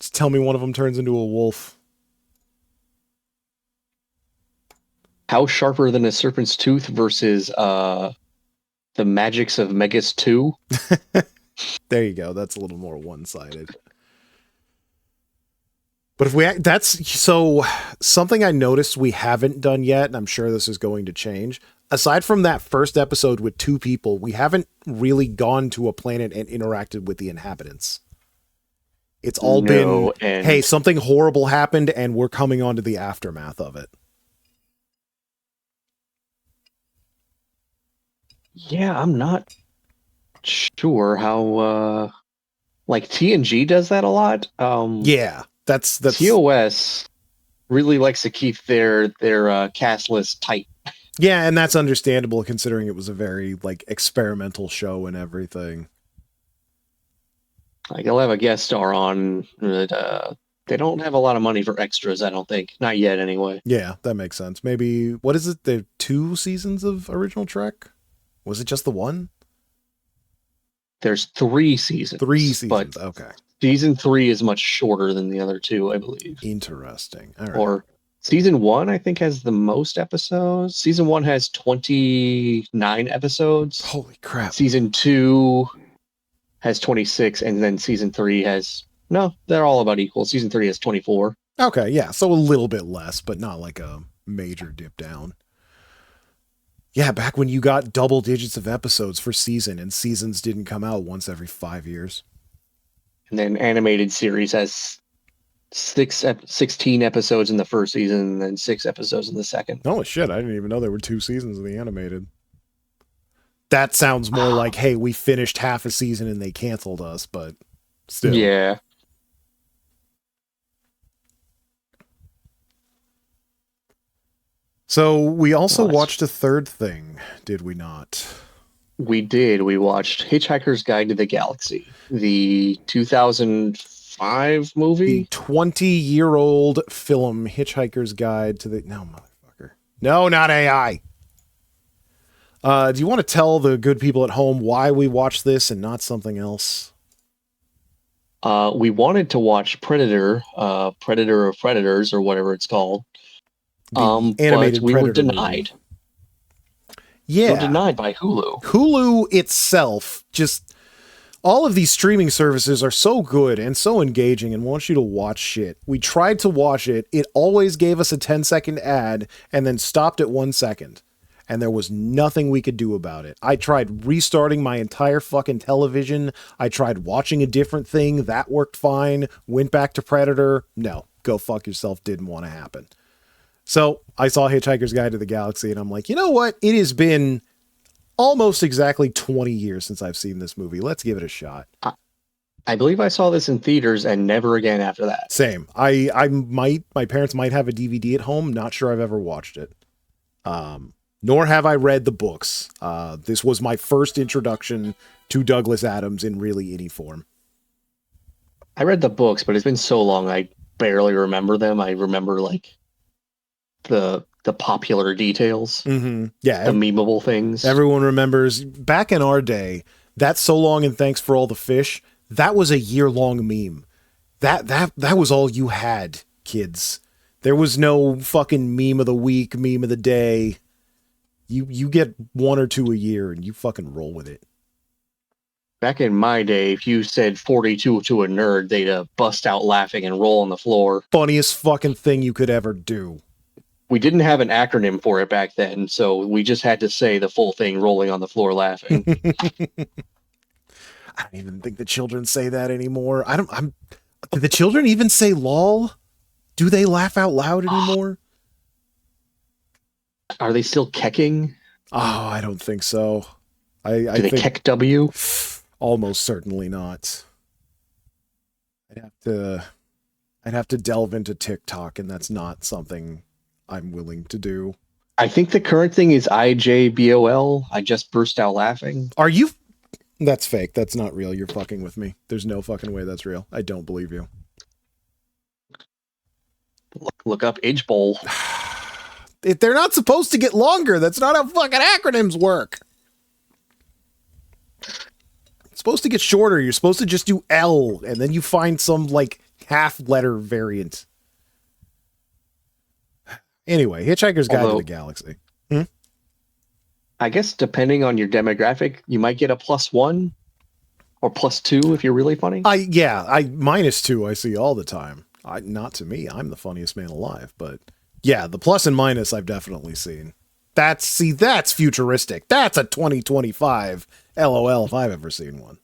Just tell me one of them turns into a wolf. How Sharper Than a Serpent's Tooth versus The Magics of Megas 2. There you go. That's a little more one-sided. But something I noticed we haven't done yet, and I'm sure this is going to change. Aside from that first episode with 2 people, we haven't really gone to a planet and interacted with the inhabitants. It's all been, hey, something horrible happened and we're coming on to the aftermath of it. Yeah, I'm not sure how TNG does that a lot. Yeah, that's TOS really likes to keep their cast list tight. Yeah, and that's understandable considering it was a very experimental show and everything. Like, they'll have a guest star on, but they don't have a lot of money for extras, I don't think. Not yet, anyway. Yeah, that makes sense. Maybe, what is it? There are 2 seasons of original Trek? Was it just the one? There's 3 seasons. 3 seasons, but okay. Season 3 is much shorter than the other 2, I believe. Interesting. All right. Or season 1, I think, has the most episodes. Season 1 has 29 episodes. Holy crap. Season 2 has 26, and then season 3 has... No, they're all about equal. Season 3 has 24. Okay, yeah, so a little bit less, but not like a major dip down. Yeah, back when you got double digits of episodes for season, and seasons didn't come out once every 5 years. And then animated series has 16 episodes in the first season, and then 6 episodes in the second. Holy shit, I didn't even know there were 2 seasons of the animated. That sounds more like, hey, we finished half a season and they canceled us, but still. Yeah. So we also watched a third thing, did we not? We did. We watched Hitchhiker's Guide to the Galaxy, the 2005 movie. The 20-year-old film, Hitchhiker's Guide to the... No, motherfucker. No, not AI. Do you want to tell the good people at home why we watched this and not something else? We wanted to watch Predator or Predators or whatever it's called. Animated but we Predator were denied. Movie. Yeah. We were denied by Hulu. Hulu itself just all of these streaming services are so good and so engaging and want you to watch shit. We tried to watch it. It always gave us a 10-second ad and then stopped at 1 second. And there was nothing we could do about it. I tried restarting my entire fucking television. I tried watching a different thing. That worked fine. Went back to Predator. No, go fuck yourself. Didn't want to happen. So I saw Hitchhiker's Guide to the Galaxy and I'm like, you know what? It has been almost exactly 20 years since I've seen this movie. Let's give it a shot. I believe I saw this in theaters and never again after that. Same. My parents might have a DVD at home. Not sure I've ever watched it. Nor have I read the books. This was my first introduction to Douglas Adams in really any form. I read the books, but it's been so long I barely remember them. I remember like the popular details. Mm-hmm. Yeah. The memeable things. Everyone remembers back in our day, that's So Long and Thanks for All the Fish. That was a year-long meme. That was all you had, kids. There was no fucking meme of the week, meme of the day. You get 1 or 2 a year and you fucking roll with it. Back in my day, if you said 42 to a nerd, they'd bust out laughing and roll on the floor. Funniest fucking thing you could ever do. We didn't have an acronym for it back then, so we just had to say the full thing, rolling on the floor laughing. I don't even think the children say that anymore. Do the children even say lol? Do they laugh out loud anymore? Are they still kecking? Oh, I don't think so. Do they keck W? Almost certainly not. I'd have to delve into TikTok, and that's not something I'm willing to do. I think the current thing is IJBOL. I just burst out laughing. Are you? That's fake. That's not real. You're fucking with me. There's no fucking way that's real. I don't believe you. Look up IJBOL. They're not supposed to get longer. That's not how fucking acronyms work. It's supposed to get shorter. You're supposed to just do L, and then you find some, like, half-letter variant. Anyway, Hitchhiker's Guide to the Galaxy. I guess depending on your demographic, you might get a +1 or +2 if you're really funny. -2 I see all the time. Not to me. I'm the funniest man alive, but... yeah, the plus and minus I've definitely seen. That's futuristic. That's a 2025 LOL if I've ever seen one.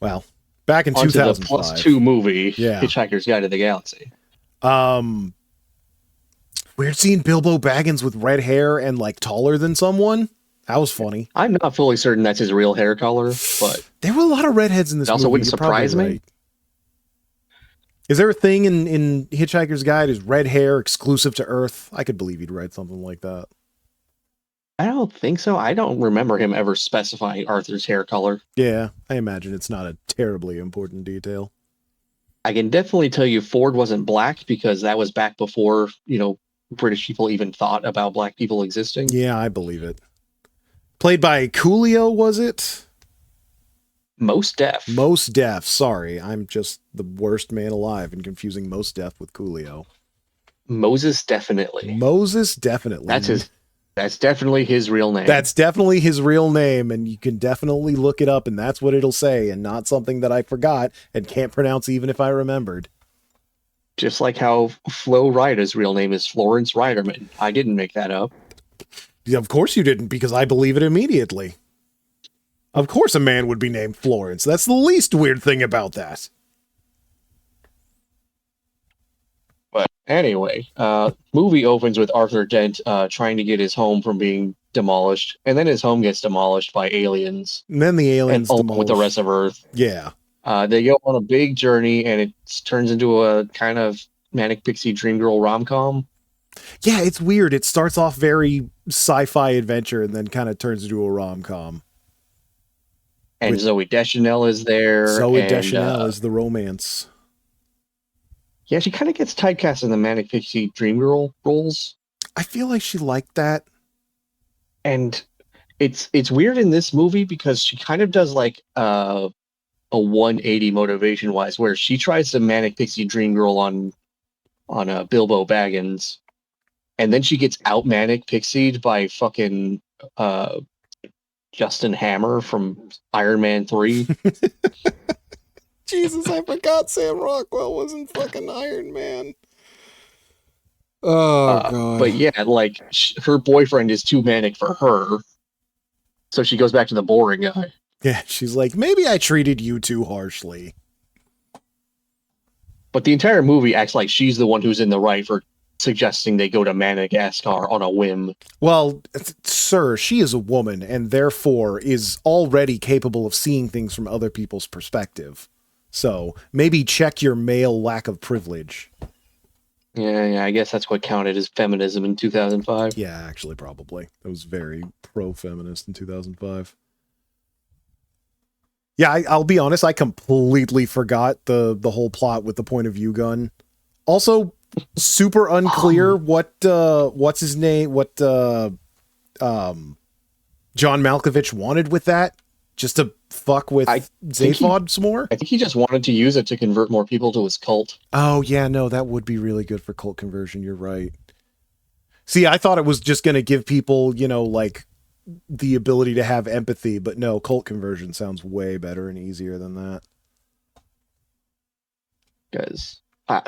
Well, back in 2005. The +2 movie, yeah. Hitchhiker's Guide to the Galaxy. Weird seeing Bilbo Baggins with red hair and like taller than someone. That was funny. I'm not fully certain that's his real hair color, but there were a lot of redheads in this movie. Also wouldn't surprise me. Right. Is there a thing in Hitchhiker's Guide? Is red hair exclusive to Earth? I could believe he'd write something like that. I don't think so. I don't remember him ever specifying Arthur's hair color. Yeah, I imagine it's not a terribly important detail. I can definitely tell you Ford wasn't black because that was back before, British people even thought about black people existing. Yeah, I believe it. Played by Coolio, was it? Most Def. Most Def. Sorry, I'm just the worst man alive in confusing Most Def with Coolio. Moses definitely. Moses definitely. That's definitely his real name. That's definitely his real name, and you can definitely look it up, and that's what it'll say, and not something that I forgot and can't pronounce even if I remembered. Just like how Flo Rida's real name is Florence Riderman. I didn't make that up. Yeah, of course you didn't, because I believe it immediately. Of course a man would be named Florence. That's the least weird thing about that. But anyway, movie opens with Arthur Dent trying to get his home from being demolished, and then his home gets demolished by aliens. And then the aliens demolish with the rest of Earth. Yeah. They go on a big journey, and it turns into a kind of Manic Pixie Dream Girl rom-com. Yeah, it's weird. It starts off very sci-fi adventure and then kind of turns into a rom-com. And Zooey Deschanel is there. Zooey Deschanel is the romance. Yeah, she kind of gets typecast in the Manic Pixie Dream Girl roles. I feel like she liked that. And it's weird in this movie because she kind of does like a 180 motivation-wise, where she tries to Manic Pixie Dream Girl on Bilbo Baggins, and then she gets out Manic Pixied by fucking Justin Hammer from Iron Man 3. Jesus, I forgot Sam Rockwell wasn't fucking Iron Man. Oh, God. But yeah, like her boyfriend is too manic for her. So she goes back to the boring guy. Yeah, she's like, maybe I treated you too harshly. But the entire movie acts like she's the one who's in the right for suggesting they go to Madagascar on a whim. Well, sir, she is a woman and therefore is already capable of seeing things from other people's perspective. So maybe check your male lack of privilege. Yeah, I guess that's what counted as feminism in 2005. Yeah, actually, probably. It was very pro-feminist in 2005. Yeah, I'll be honest, I completely forgot the whole plot with the point of view gun. Also, super unclear what's his name, John Malkovich wanted with that. Just to fuck with Zaphod some more? I think he just wanted to use it to convert more people to his cult. Oh, yeah, no, that would be really good for cult conversion. You're right. See, I thought it was just going to give people, like the ability to have empathy, but no, cult conversion sounds way better and easier than that. Because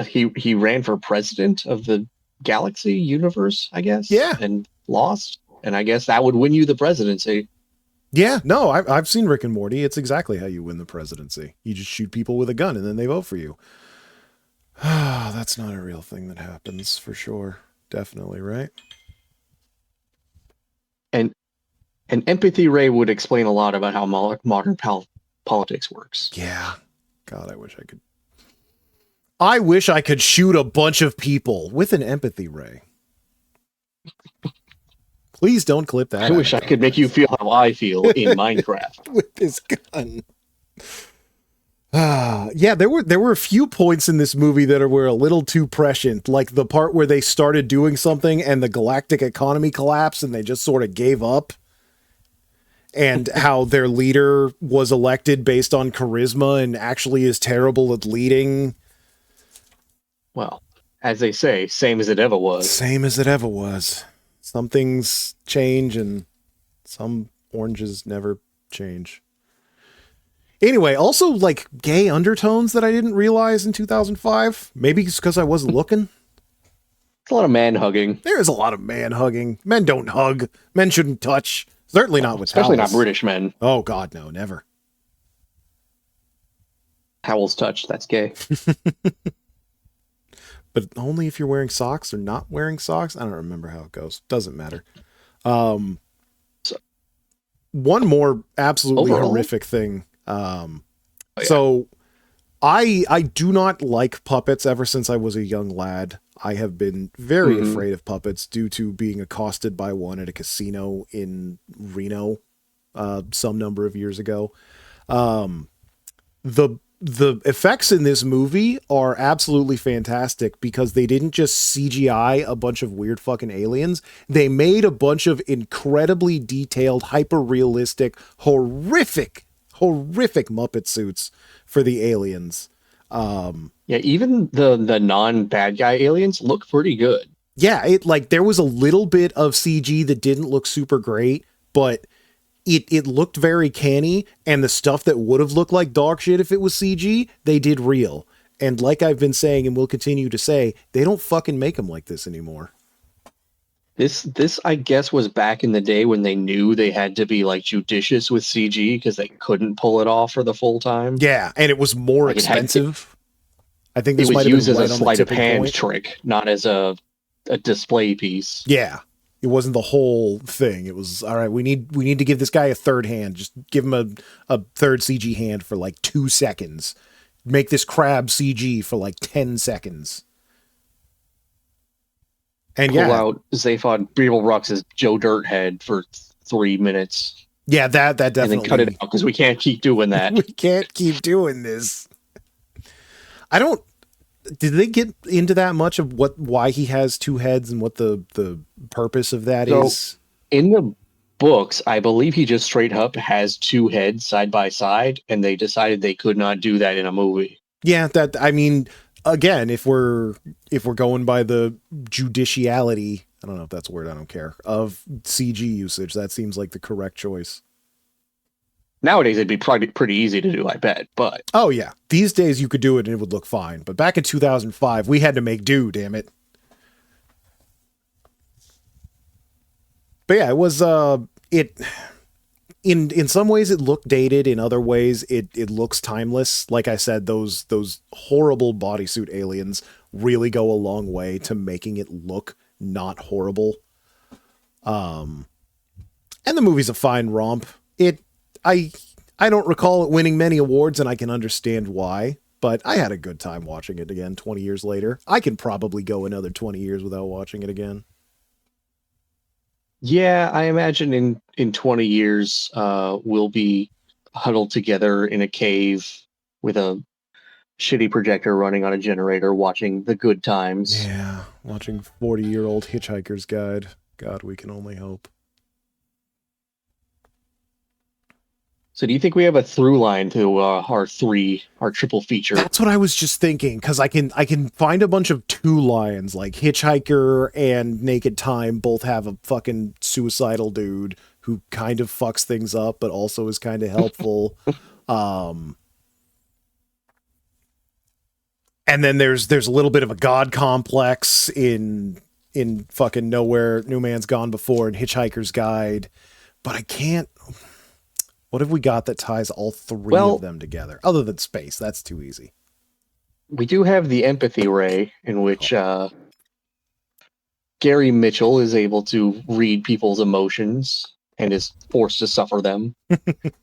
he ran for president of the galaxy universe, I guess. Yeah. And lost. And I guess that would win you the presidency. Yeah, no, I've seen Rick and Morty. It's exactly how you win the presidency. You just shoot people with a gun and then they vote for you. That's not a real thing that happens, for sure. Definitely, right? And an empathy ray would explain a lot about how modern politics works. Yeah. God, I wish I could shoot a bunch of people with an empathy ray. Please don't clip that. I wish I could make you feel how I feel in Minecraft. With this gun. Yeah, there were a few points in this movie that were a little too prescient, like the part where they started doing something and the galactic economy collapsed and they just sort of gave up, and how their leader was elected based on charisma and actually is terrible at leading. Well, as they say, same as it ever was. Same as it ever was. Some things change and some oranges never change. Anyway, also like gay undertones that I didn't realize in 2005. Maybe it's because I wasn't looking. It's a lot of man hugging. There is a lot of man hugging. Men don't hug. Men shouldn't touch. Certainly not with especially towels. not British men. Oh God, no, never. Towels touch, that's gay. But only if you're wearing socks or not wearing socks. I don't remember how it goes. Doesn't matter. One more absolutely horrific thing. So I do not like puppets ever since I was a young lad. I have been very afraid of puppets due to being accosted by one at a casino in Reno some number of years ago. The effects in this movie are absolutely fantastic because they didn't just CGI a bunch of weird fucking aliens. They made a bunch of incredibly detailed, hyper-realistic, horrific Muppet suits for the aliens. Yeah, even the non-bad guy aliens look pretty good. Yeah, there was a little bit of CG that didn't look super great, but it looked very canny, and the stuff that would have looked like dog shit if it was CG, they did real. And like I've been saying and will continue to say, they don't fucking make them like this anymore. This I guess was back in the day when they knew they had to be like judicious with CG because they couldn't pull it off for the full time. Yeah, and it was more expensive. I think this might have used as right a sleight of hand trick, not as a display piece. Yeah. It wasn't the whole thing. It was, all right, we need to give this guy a third hand. Just give him a third CG hand for like 2 seconds. Make this crab CG for like 10 seconds. And pull out Zaphod Beeblebrox's Joe Dirt head for 3 minutes. Yeah, that definitely. And then cut it out because we can't keep doing that. We can't keep doing this. Did they get into that much of why he has 2 heads and what the purpose of that is? In the books, I believe he just straight up has 2 heads side by side, and they decided they could not do that in a movie. Yeah, again, if we're going by the judiciality, I don't know if that's a word, I don't care, of CG usage, that seems like the correct choice. Nowadays, it'd be pretty easy to do, I bet. But Oh, yeah. These days you could do it and it would look fine. But back in 2005, we had to make do, damn it. But yeah, it was, in some ways it looked dated. In other ways, it looks timeless. Like I said, those horrible bodysuit aliens really go a long way to making it look not horrible. And the movie's a fine romp. I don't recall it winning many awards, and I can understand why, but I had a good time watching it again 20 years later. I can probably go another 20 years without watching it again. yeah, I imagine in 20 years, we'll be huddled together in a cave with a shitty projector running on a generator, watching The Good Times. Yeah, watching 40-year-old Hitchhiker's Guide. God, we can only hope. So do you think we have a through line to our triple feature? That's what I was just thinking, because I can find a bunch of two lions, like Hitchhiker and Naked Time both have a fucking suicidal dude who kind of fucks things up, but also is kind of helpful. And then there's a little bit of a god complex in fucking Nowhere, New Man's Gone Before, and Hitchhiker's Guide, but I can't. What have we got that ties all three of them together? Other than space, that's too easy. We do have the empathy ray, in which Gary Mitchell is able to read people's emotions and is forced to suffer them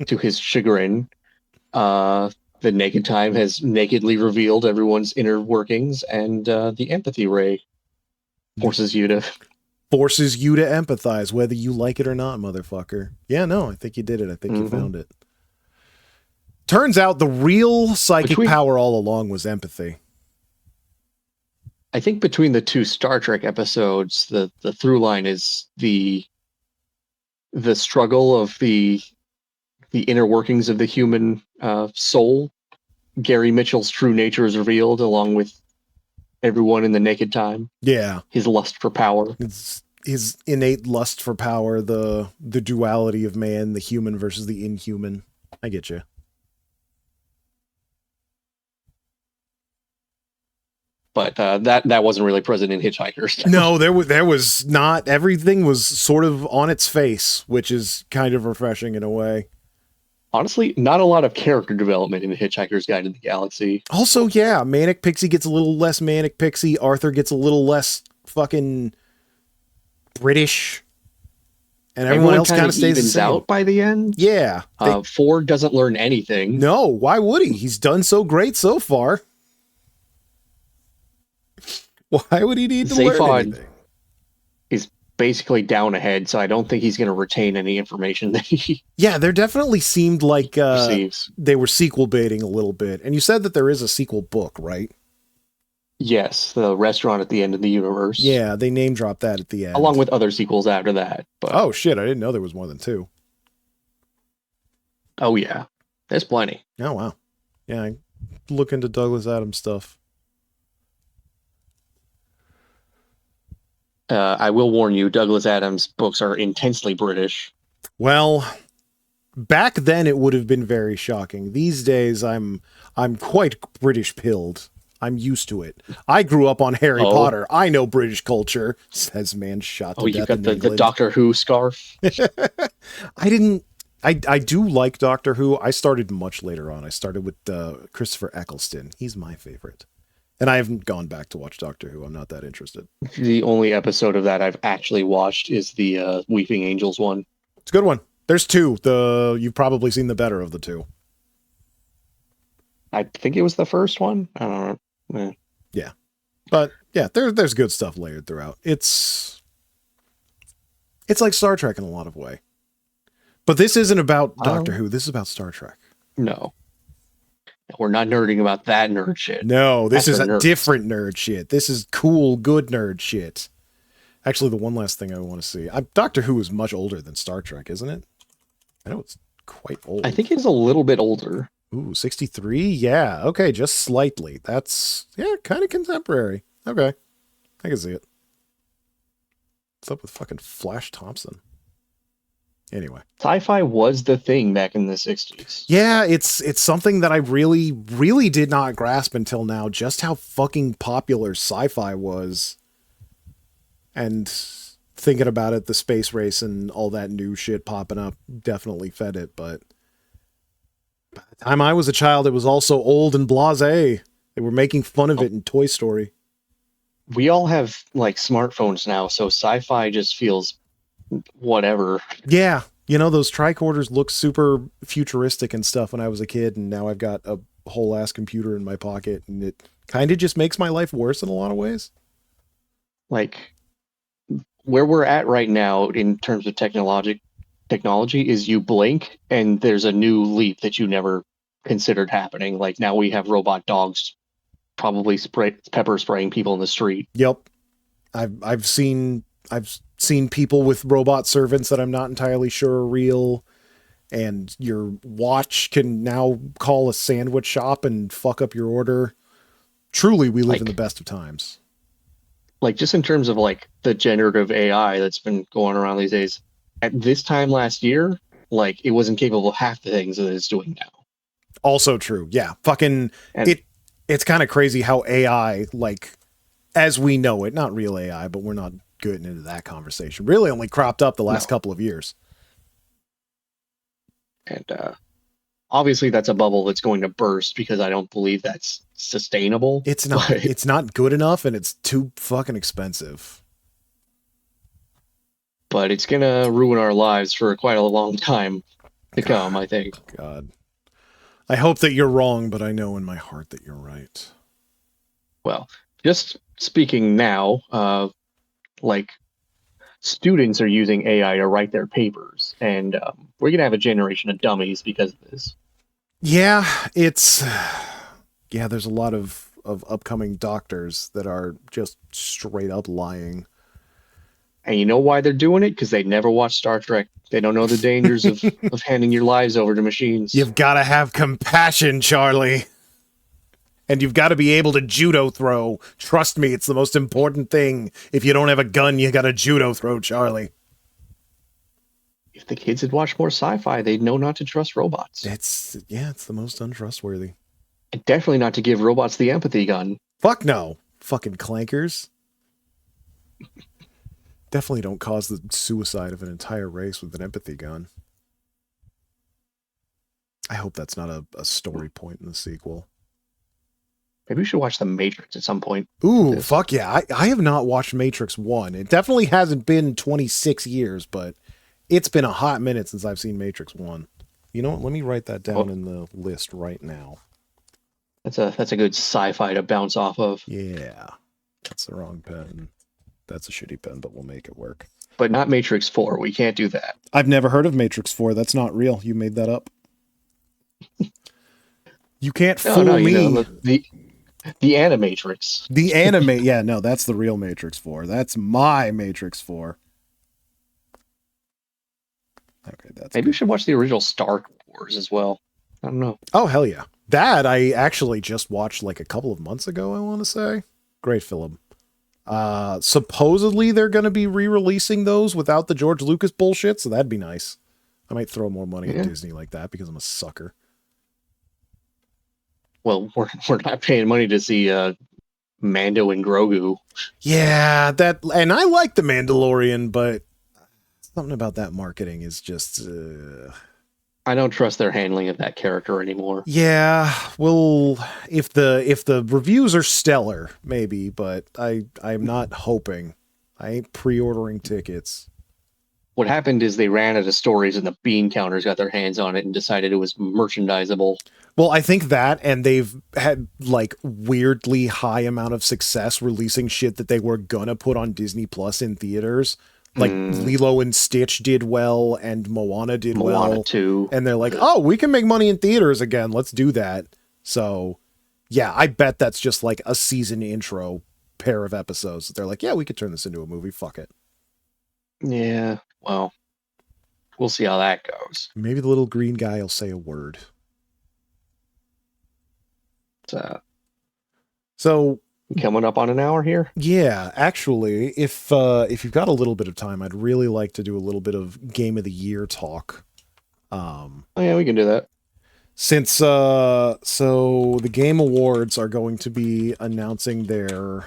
to his chagrin. The Naked Time has nakedly revealed everyone's inner workings, and the empathy ray forces you to empathize, whether you like it or not, motherfucker. Yeah, no, I think you did it. I think you found it. Turns out the real psychic power all along was empathy. I think between the two Star Trek episodes, the through line is the struggle of the inner workings of the human soul. Gary Mitchell's true nature is revealed, along with everyone in the Naked Time. Yeah. His lust for power. It's his innate lust for power, the duality of man, the human versus the inhuman. I get you. But that wasn't really present in Hitchhikers. No, there was not. Everything was sort of on its face, which is kind of refreshing in a way. Honestly, not a lot of character development in Hitchhiker's Guide to the Galaxy. Also, yeah, Manic Pixie gets a little less Manic Pixie. Arthur gets a little less fucking British. And everyone else kind of stays the same. Out by the end. Yeah. Ford doesn't learn anything. No, why would he? He's done so great so far. Why would he need to learn anything? He's basically down ahead, so I don't think he's going to retain any information that he Yeah, there definitely seemed like receives. They were sequel baiting a little bit. And you said that there is a sequel book, right? Yes, the restaurant at the end of the universe. Yeah, they name dropped that at the end. Along with other sequels after that. But... Oh, shit, I didn't know there was more than two. Oh, yeah. There's plenty. Oh, wow. Yeah, I look into Douglas Adams stuff. I will warn you, Douglas Adams' books are intensely British. Well, back then it would have been very shocking. These days, I'm quite British pilled. I'm used to it. I grew up on Harry Potter. I know British culture, says man shot to death. Oh, you got the Doctor Who scarf? I do like Doctor Who. I started much later on. I started with Christopher Eccleston. He's my favorite. And I haven't gone back to watch Doctor Who. I'm not that interested. The only episode of that I've actually watched is the Weeping Angels one. It's a good one. There's two. You've probably seen the better of the two. I think it was the first one. I don't know. Yeah. But yeah, there's good stuff layered throughout. It's like Star Trek in a lot of way. But this isn't about Doctor Who. This is about Star Trek. No. We're not nerding about that nerd shit. No, this is a different nerd shit. This is cool, good nerd shit. Actually, the one last thing I want to see. Doctor Who is much older than Star Trek, isn't it? I know it's quite old. I think it's a little bit older. Ooh, 63? Yeah, okay, just slightly. That's, yeah, kind of contemporary. Okay, I can see it. What's up with fucking Flash Thompson? Anyway. Sci-fi was the thing back in the 60s. Yeah, it's something that I really, really did not grasp until now, just how fucking popular sci-fi was. And thinking about it, the space race and all that new shit popping up definitely fed it, but by the time I was a child, it was also old and blasé. They were making fun of it in Toy Story. We all have like smartphones now, so sci-fi just feels whatever. Yeah, you know, those tricorders looked super futuristic and stuff when I was a kid, and now I've got a whole ass computer in my pocket, and it kind of just makes my life worse in a lot of ways. Like where we're at right now in terms of technology is you blink and there's a new leap that you never considered happening. Like now we have robot dogs probably pepper spraying people in the street. Yep. I've seen people with robot servants that I'm not entirely sure are real, and your watch can now call a sandwich shop and fuck up your order. Truly, we live in the best of times. Like just in terms of like the generative AI that's been going around these days, at this time last year, like it wasn't capable of half the things that it's doing now. Also true. Yeah. Fucking it's kind of crazy how AI, like as we know it, not real AI, but we're not getting into that conversation, really only cropped up the last couple of years. And obviously that's a bubble that's going to burst because I don't believe that's sustainable. It's not. It's not good enough, and it's too fucking expensive. But it's going to ruin our lives for quite a long time to come, I think. God. I hope that you're wrong, but I know in my heart that you're right. Well, just speaking now, like students are using AI to write their papers, and we're going to have a generation of dummies because of this. Yeah, there's a lot of upcoming doctors that are just straight up lying. And you know why they're doing it? Because they never watched Star Trek. They don't know the dangers of handing your lives over to machines. You've got to have compassion, Charlie. And you've got to be able to judo throw. Trust me, it's the most important thing. If you don't have a gun, you got to judo throw, Charlie. If the kids had watched more sci-fi, they'd know not to trust robots. It's the most untrustworthy. And definitely not to give robots the empathy gun. Fuck no. Fucking clankers. Definitely don't cause the suicide of an entire race with an empathy gun. I hope that's not a story point in the sequel. Maybe we should watch The Matrix at some point. Ooh, fuck yeah. I have not watched Matrix 1. It definitely hasn't been 26 years, but it's been a hot minute since I've seen Matrix 1. You know what? Let me write that down in the list right now. That's a good sci-fi to bounce off of. Yeah. That's the wrong pen. That's a shitty pen, but we'll make it work. But not Matrix 4. We can't do that. I've never heard of Matrix 4. That's not real. You made that up. You can't fool me. You know, the Animatrix. The anime. Yeah, no, that's the real Matrix 4. That's my Matrix 4. Okay, Maybe we should watch the original Star Wars as well. I don't know. Oh, hell yeah. That I actually just watched like a couple of months ago, I want to say. Great film. Supposedly they're going to be re-releasing those without the George Lucas bullshit, so that'd be nice. I might throw more money at Disney like that because I'm a sucker. Well, we're not paying money to see Mando and Grogu. Yeah, and I like the Mandalorian, but something about that marketing is just I don't trust their handling of that character anymore. Yeah, well, if the reviews are stellar, maybe, but I'm not hoping. I ain't pre-ordering tickets. What happened is they ran out of stories and the bean counters got their hands on it and decided it was merchandisable. Well, I think that, and they've had like weirdly high amount of success releasing shit that they were gonna put on Disney Plus in theaters. Like Lilo and Stitch did well, and Moana did well too. And they're like, oh, we can make money in theaters again. Let's do that. So, yeah, I bet that's just like a season intro pair of episodes. They're like, yeah, we could turn this into a movie. Fuck it. Yeah, well, we'll see how that goes. Maybe the little green guy will say a word. So, Coming up on an hour here. Yeah, actually, if you've got a little bit of time, I'd really like to do a little bit of Game of the Year talk. Oh yeah, we can do that. Since so the Game Awards are going to be announcing their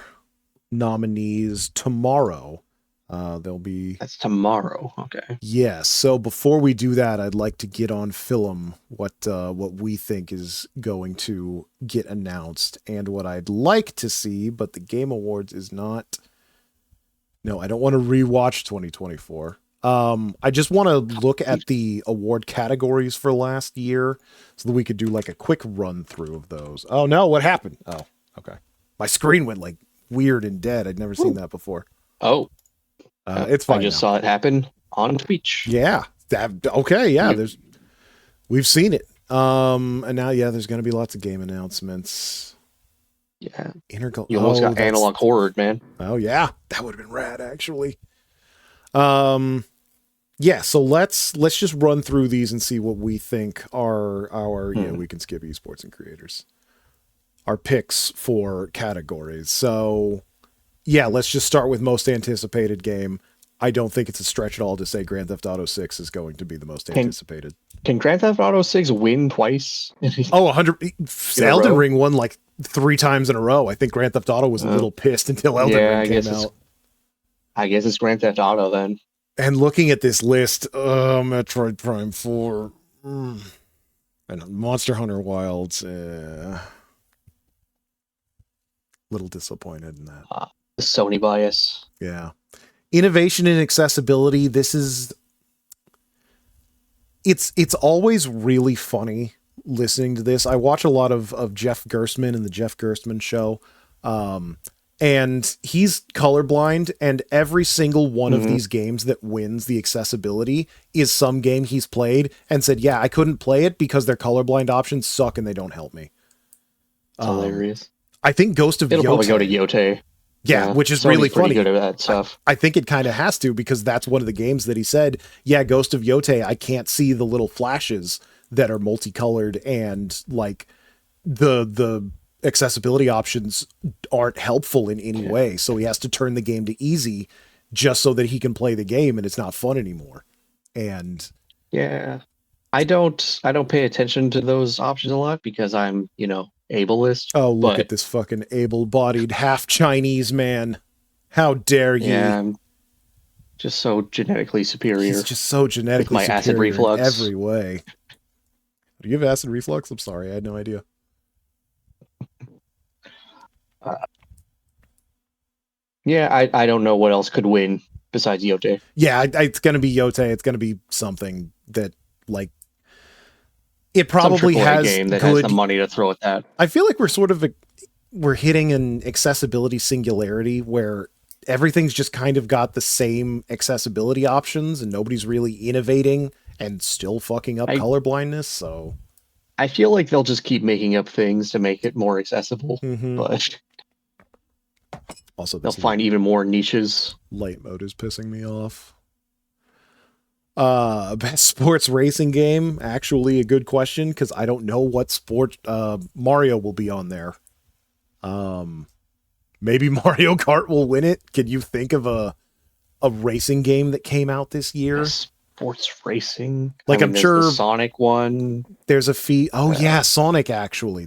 nominees tomorrow. They'll be That's tomorrow. Okay. yes. So before we do that, I'd like to get on film what we think is going to get announced and what I'd like to see, but the Game Awards is not. No, I don't want to rewatch 2024. I just want to look at the award categories for last year so that we could do like a quick run through of those. Oh no, what happened? Oh, okay. My screen went like weird and dead. I'd never seen that before. Oh, it's fine. I just now. saw it happen on Twitch. Yeah. Okay. Yeah. We've seen it. And now, yeah, there's going to be lots of game announcements. Yeah. You almost got Analog Horror, man. Oh yeah. That would have been rad actually. Yeah, so let's just run through these and see what we think are our we can skip esports and creators. Our picks for categories. So yeah, let's just start with most anticipated game. I don't think it's a stretch at all to say Grand Theft Auto 6 is going to be the most anticipated. Can Grand Theft Auto 6 win twice? 100. Elden Ring won like 3 times in a row. I think Grand Theft Auto was a little pissed until Elden Ring came out. I guess it's Grand Theft Auto then. And looking at this list, Metroid Prime 4, and Monster Hunter Wilds, little disappointed in that. The Sony bias. Yeah. Innovation and accessibility. It's always really funny listening to this. I watch a lot of Jeff Gerstmann and the Jeff Gerstmann show. And he's colorblind, and every single one of these games that wins the accessibility is some game he's played and said, yeah, I couldn't play it because their colorblind options suck and they don't help me. Hilarious. I think Ghost of Yotei. It'll probably go to Yotei. Yeah, which is really funny. Good at that stuff. I think it kind of has to, because that's one of the games that he said, yeah, Ghost of Yotei, I can't see the little flashes that are multicolored, and like the accessibility options aren't helpful in any way. So he has to turn the game to easy just so that he can play the game and it's not fun anymore. And yeah, I don't pay attention to those options a lot because I'm, ableist. Oh, look at this fucking able-bodied half Chinese man. How dare you? Yeah, I'm just so genetically superior. He's just so genetically superior acid reflux in every way. Do you have acid reflux? I'm sorry, I had no idea. Yeah, I don't know what else could win besides Yotei. Yeah, it's going to be Yotei. It's going to be something that, like, it probably has game that has the money to throw at that. I feel like we're hitting an accessibility singularity where everything's just kind of got the same accessibility options and nobody's really innovating and still fucking up colorblindness. So I feel like they'll just keep making up things to make it more accessible, but also they'll find even more niches. Light mode is pissing me off. Best sports racing game, actually a good question, because I don't know what sport Mario will be on there. Maybe Mario Kart will win it. Can you think of a racing game that came out this year? Sports racing? Like, I'm sure the Sonic one. There's a yeah, Sonic, actually.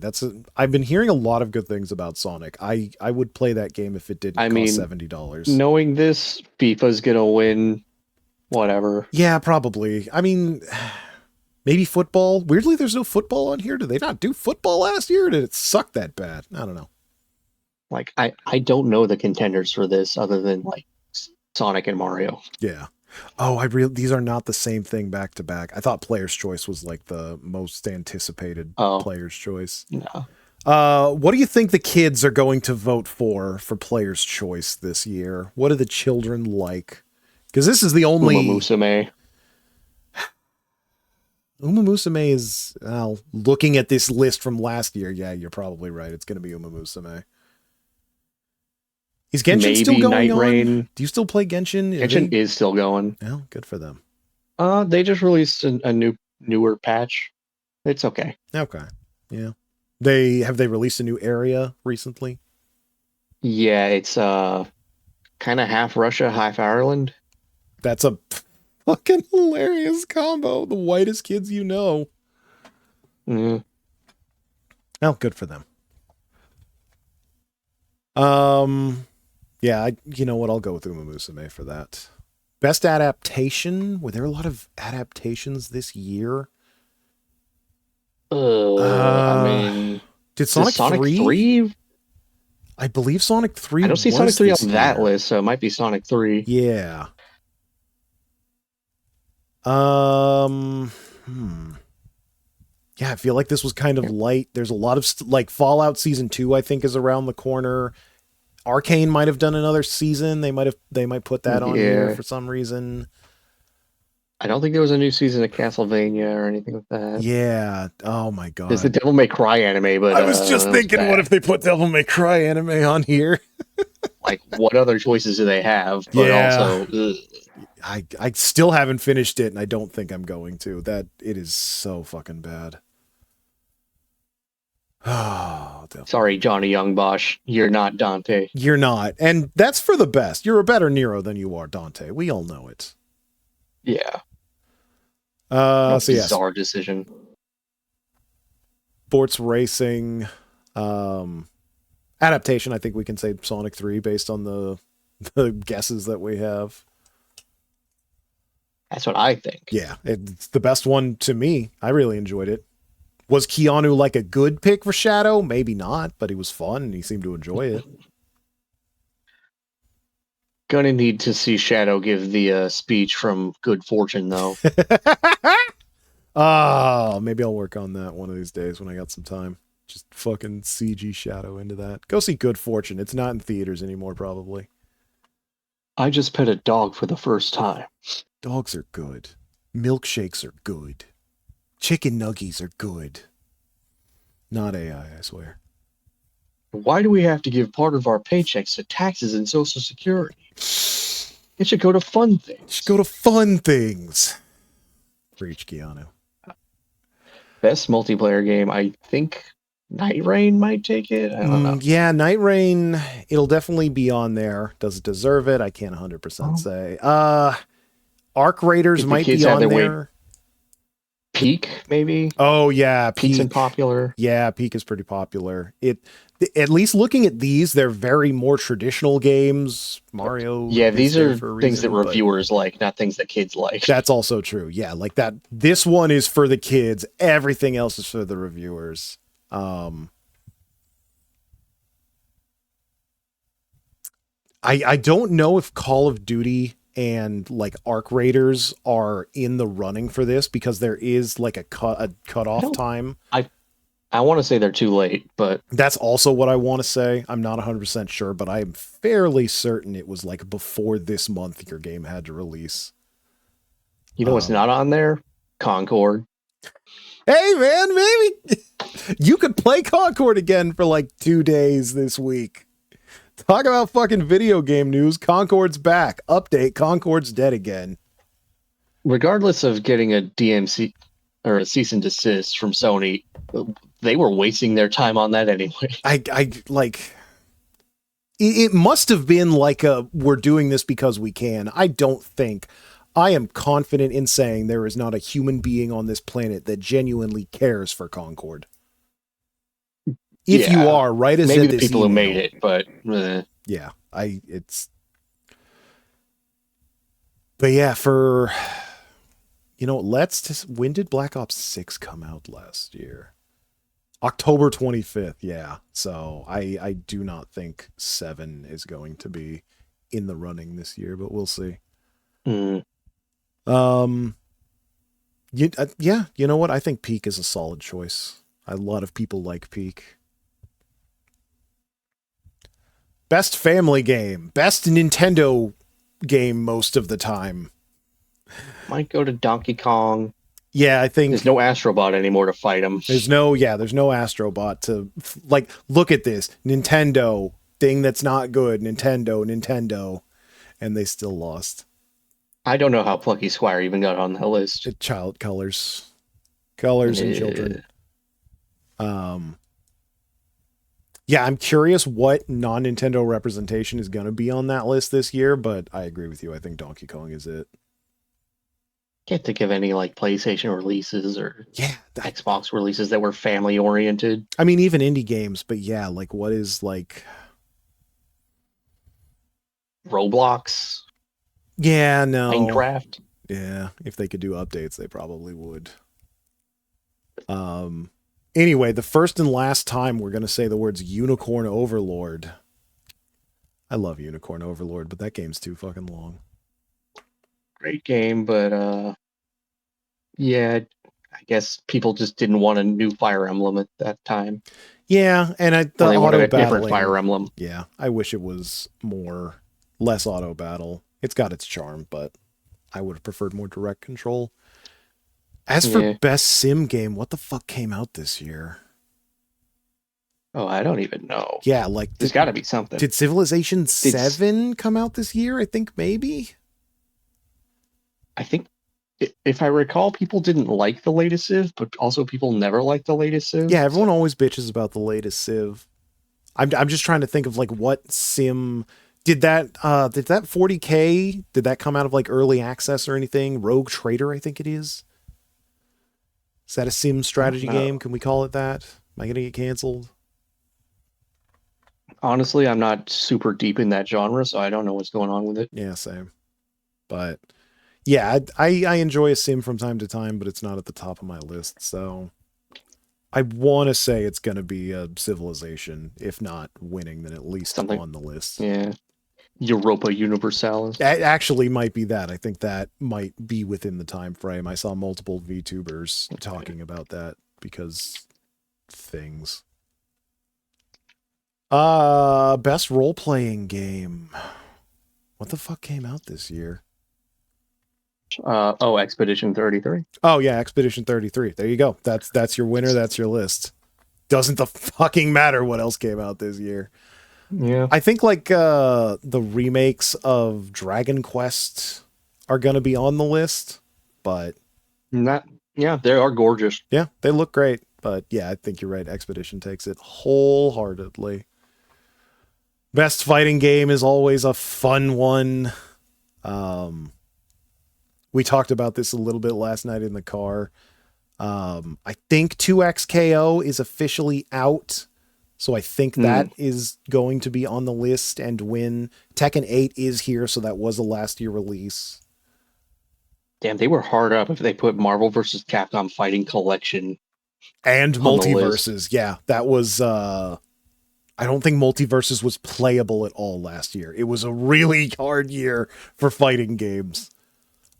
I've been hearing a lot of good things about Sonic. I would play that game if it didn't cost $70. Knowing this, FIFA's gonna win. Whatever. Yeah, probably. I mean, maybe football. Weirdly, there's no football on here. Did they not do football last year? Or did it suck that bad? I don't know. Like, I don't know the contenders for this other than like Sonic and Mario. Yeah. Oh, these are not the same thing back to back. I thought Player's Choice was like the most anticipated Player's Choice. No. What do you think the kids are going to vote for Player's Choice this year? What do the children like? Because this is the only... Uma Musume. Uma Musume is... looking at this list from last year, yeah, you're probably right. It's going to be Uma Musume. Is Genshin still going Night on? Rain. Do you still play Genshin? Genshin is still going. Well, good for them. They just released a newer patch. It's okay. Okay. Yeah. Have they released a new area recently? Yeah, it's kind of half Russia, half Ireland. That's a fucking hilarious combo. The whitest kids you know. Mm. Oh, good for them. Yeah, you know what? I'll go with Uma Musume for that. Best adaptation? Were there a lot of adaptations this year? I Uh, mean, did does Sonic Sonic 3? 3? I believe Sonic 3 I don't see Sonic was 3 this on that year. list, so it might be Sonic 3. Yeah. Um, Yeah, I feel like this was kind of light. There's a lot of like Fallout Season 2 I think is around the corner. Arcane might have done another season. They might put that on here Yeah. for some reason. I don't think there was a new season of Castlevania or anything like that. Yeah. Oh my There's the god. Devil May Cry anime, but I was just that was thinking, what bad. if they put Devil May Cry anime on here? Like, what other choices do they have? But Yeah. also, ugh. I still haven't finished it, and I don't think I'm going to. That it is so fucking bad. Oh, Sorry, Johnny Young Bosch, you're not Dante. you're not, and that's for the best. You're a better Nero than you are Dante. We all know it. Yeah, So yes, bizarre decision. sports racing, adaptation. I think we can say Sonic 3 based on the guesses that we have. That's what I think. Yeah, it's the best one to me. I really enjoyed it. Was Keanu like a good pick for Shadow? Maybe not, but he was fun and he seemed to enjoy it. Gonna need to see Shadow give the speech from Good Fortune, though. Oh, maybe I'll work on that one of these days when I got some time. Just fucking CG Shadow into that. Go see Good Fortune. It's not in theaters anymore, probably. I just pet a dog for the first time. Dogs are good. Milkshakes are good. Chicken nuggies are good. Not AI, I swear. Why do we have to give part of our paychecks to taxes and Social Security? It should go to fun things. Just go to fun things. Preach, Keanu. Best multiplayer game, I think Night Rain might take it. I don't know. Yeah, Night Rain, it'll definitely be on there. Does it deserve it? I can't 100% say. Arc Raiders If the might kids be have on their way, there. Peak maybe. Oh yeah, Peak's Peak. popular. Yeah, Peak is pretty popular. At least looking at these, they're very more traditional games. Mario. Yeah, is these there are for a things that reason, but reviewers like, not things that kids like. that's also true. Yeah, like that. This one is for the kids. Everything else is for the reviewers. I don't know if Call of Duty and like Arc Raiders are in the running for this because there is like a cutoff time. I want to say they're too late, but That's also what I want to say. I'm not 100% sure, but I'm fairly certain it was like before this month your game had to release. you know what's not on there? Concord. Hey man, maybe you could play Concord again for like 2 days this week. Talk about fucking video game news. Concord's back. Update. Concord's dead again. Regardless of getting a DMC or a cease and desist from Sony, they were wasting their time on that anyway. I like it must have been like we're doing this because we can. I don't think. I am confident in saying there is not a human being on this planet that genuinely cares for Concord. If Yeah, you are, write us maybe at the this people who email. made it, but Yeah, but yeah, for when did Black Ops 6 come out last year? October 25th, yeah. So I do not think 7 is going to be in the running this year, but we'll see. Yeah, you know what? I think Peak is a solid choice. A lot of people like Peak. Best family game. Best Nintendo game most of the time. might go to Donkey Kong. Yeah, I think There's no Astrobot anymore to fight him. there's no Astrobot to like look at this Nintendo thing that's not good. Nintendo, and they still lost. I don't know how Plucky Squire even got on that list. Child colors and children. Yeah, I'm curious what non-Nintendo representation is going to be on that list this year, but I agree with you. I think Donkey Kong is it. Can't think of any like PlayStation releases or Yeah, Xbox releases that were family oriented. I mean, even indie games, but yeah, like what is like... Roblox, Yeah, no. Minecraft. Yeah, if they could do updates, they probably would. Anyway, the first and last time we're going to say the words Unicorn Overlord. I love Unicorn Overlord, but that game's too fucking long. Great game, but yeah, I guess people just didn't want a new Fire Emblem at that time. Yeah, and the they auto wanted a battling, different Fire Emblem. Yeah, I wish it was less auto battle. It's got its charm, but I would have preferred more direct control. As for best sim game, what the fuck came out this year? Oh, I don't even know. Yeah, like there's got to be something. Did Civilization 7 come out this year? I think maybe. I think, if I recall, people didn't like the latest Civ, but also people never liked the latest Civ. Yeah, everyone always bitches about the latest Civ. I'm just trying to think of like what sim did that 40K, did that come out of like early access or anything? Rogue Trader, I think it is. Is that a sim strategy game? Can we call it that? Am I going to get canceled? Honestly, I'm not super deep in that genre, so I don't know what's going on with it. Yeah, same. But yeah, I enjoy a sim from time to time, but it's not at the top of my list. So I want to say it's going to be a Civilization. If not winning, then at least something on the list. Yeah. Europa Universalis. It actually might be that. I think that might be within the time frame. I saw multiple VTubers talking about that because things. Best role-playing game. What the fuck came out this year? Expedition 33. Oh yeah, Expedition 33. There you go. That's your winner. That's your list. Doesn't the fucking matter what else came out this year. Yeah. I think like the remakes of Dragon Quest are going to be on the list, but yeah, they are gorgeous. Yeah, they look great, but yeah, I think you're right. Expedition takes it wholeheartedly. Best fighting game is always a fun one. We talked about this a little bit last night in the car. I think 2XKO is officially out. So I think that is going to be on the list and win. Tekken 8 is here, so that was a last year release. Damn, they were hard up if they put Marvel vs. Capcom Fighting Collection. And Multiverses. Yeah, that was... I don't think Multiverses was playable at all last year. It was a really hard year for fighting games.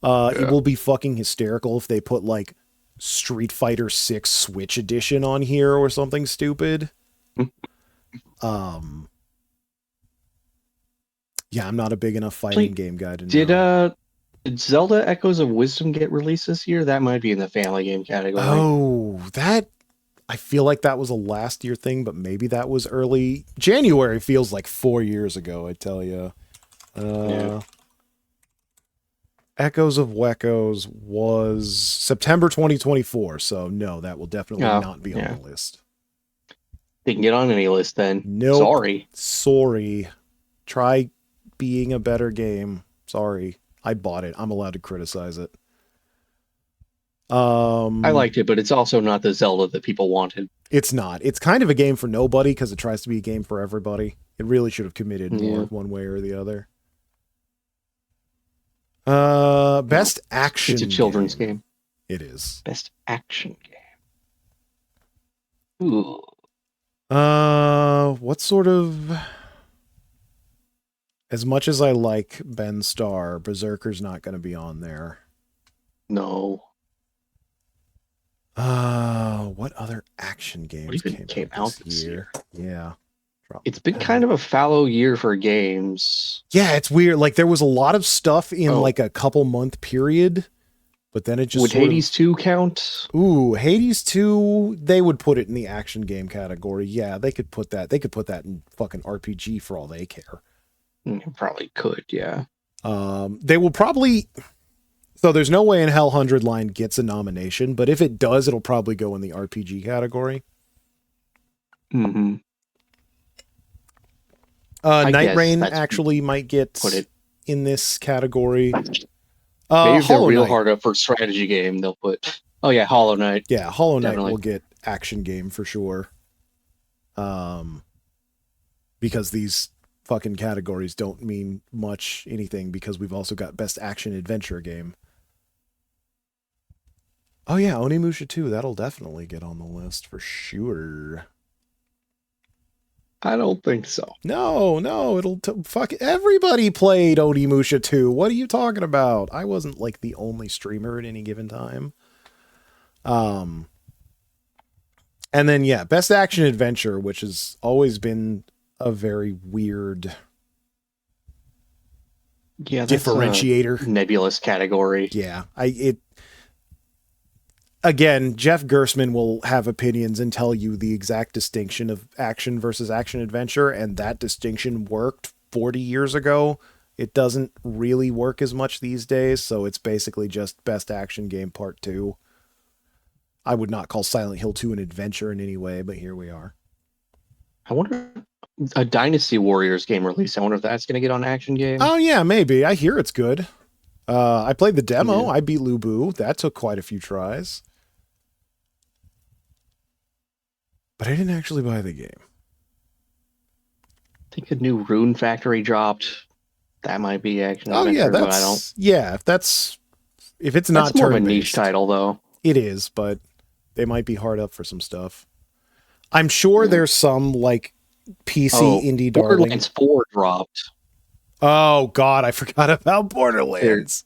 It will be fucking hysterical if they put, like, Street Fighter 6 Switch Edition on here or something stupid. Yeah, I'm not a big enough fighting game guy to know. Did Zelda Echoes of Wisdom get released this year? That might be in the family game category. Oh, I feel like that was a last year thing, but maybe that was early. January feels like 4 years ago, I tell you. Echoes of Weckos was September 2024, so no, that will definitely not be on the list. Didn't get on any list then. Nope. Sorry. Try being a better game. Sorry. I bought it. I'm allowed to criticize it. I liked it, but it's also not the Zelda that people wanted. It's not. It's kind of a game for nobody because it tries to be a game for everybody. It really should have committed more one way or the other. Best action. It's a children's game. It is. Best action game. Ooh. What sort of... As much as I like Ben Starr, Berserker's not going to be on there. No. What other action games came out this year? Yeah. It's been kind of a fallow year for games. Yeah, it's weird. Like, there was a lot of stuff in like a couple month period, but then it just... Would Hades 2 count? Ooh, Hades 2, they would put it in the action game category. Yeah, they could put that. They could put that in fucking RPG for all they care. Probably could, yeah. They will probably... So there's no way in hell 100 Line gets a nomination, but if it does, it'll probably go in the RPG category. Mm-hmm. I Night guess Rain that's actually might get put it. in this category. Maybe if they're Hollow real Knight. hard up for strategy game, they'll put. Oh yeah, Hollow Knight. Yeah, Hollow Knight Definitely. will get action game for sure. Because these fucking categories don't mean much anything because we've also got best action adventure game. Oh yeah, Onimusha 2, that'll definitely get on the list for sure. I don't think so. No, it'll fuck everybody played Onimusha 2. What are you talking about? I wasn't like the only streamer at any given time. And then yeah, best action adventure, which has always been a very weird differentiator. Nebulous category. Yeah, again, Jeff Gersman will have opinions and tell you the exact distinction of action versus action adventure, and that distinction worked 40 years ago. It doesn't really work as much these days, so it's basically just best action game part 2. I would not call Silent Hill 2 an adventure in any way, but here we are. I wonder, a Dynasty Warriors game release. I wonder if that's going to get on action game. Oh yeah, maybe. I hear it's good. I played the demo. Yeah. I beat Lubu. That took quite a few tries. But I didn't actually buy the game. I think a new Rune Factory dropped. That might be action Oh adventure, yeah, but I don't. yeah. If it's not That's more of a niche turn-based, title, though. it is, but they might be hard up for some stuff. I'm sure there's some like PC indie darling. Borderlands 4 dropped. Oh God, I forgot about Borderlands.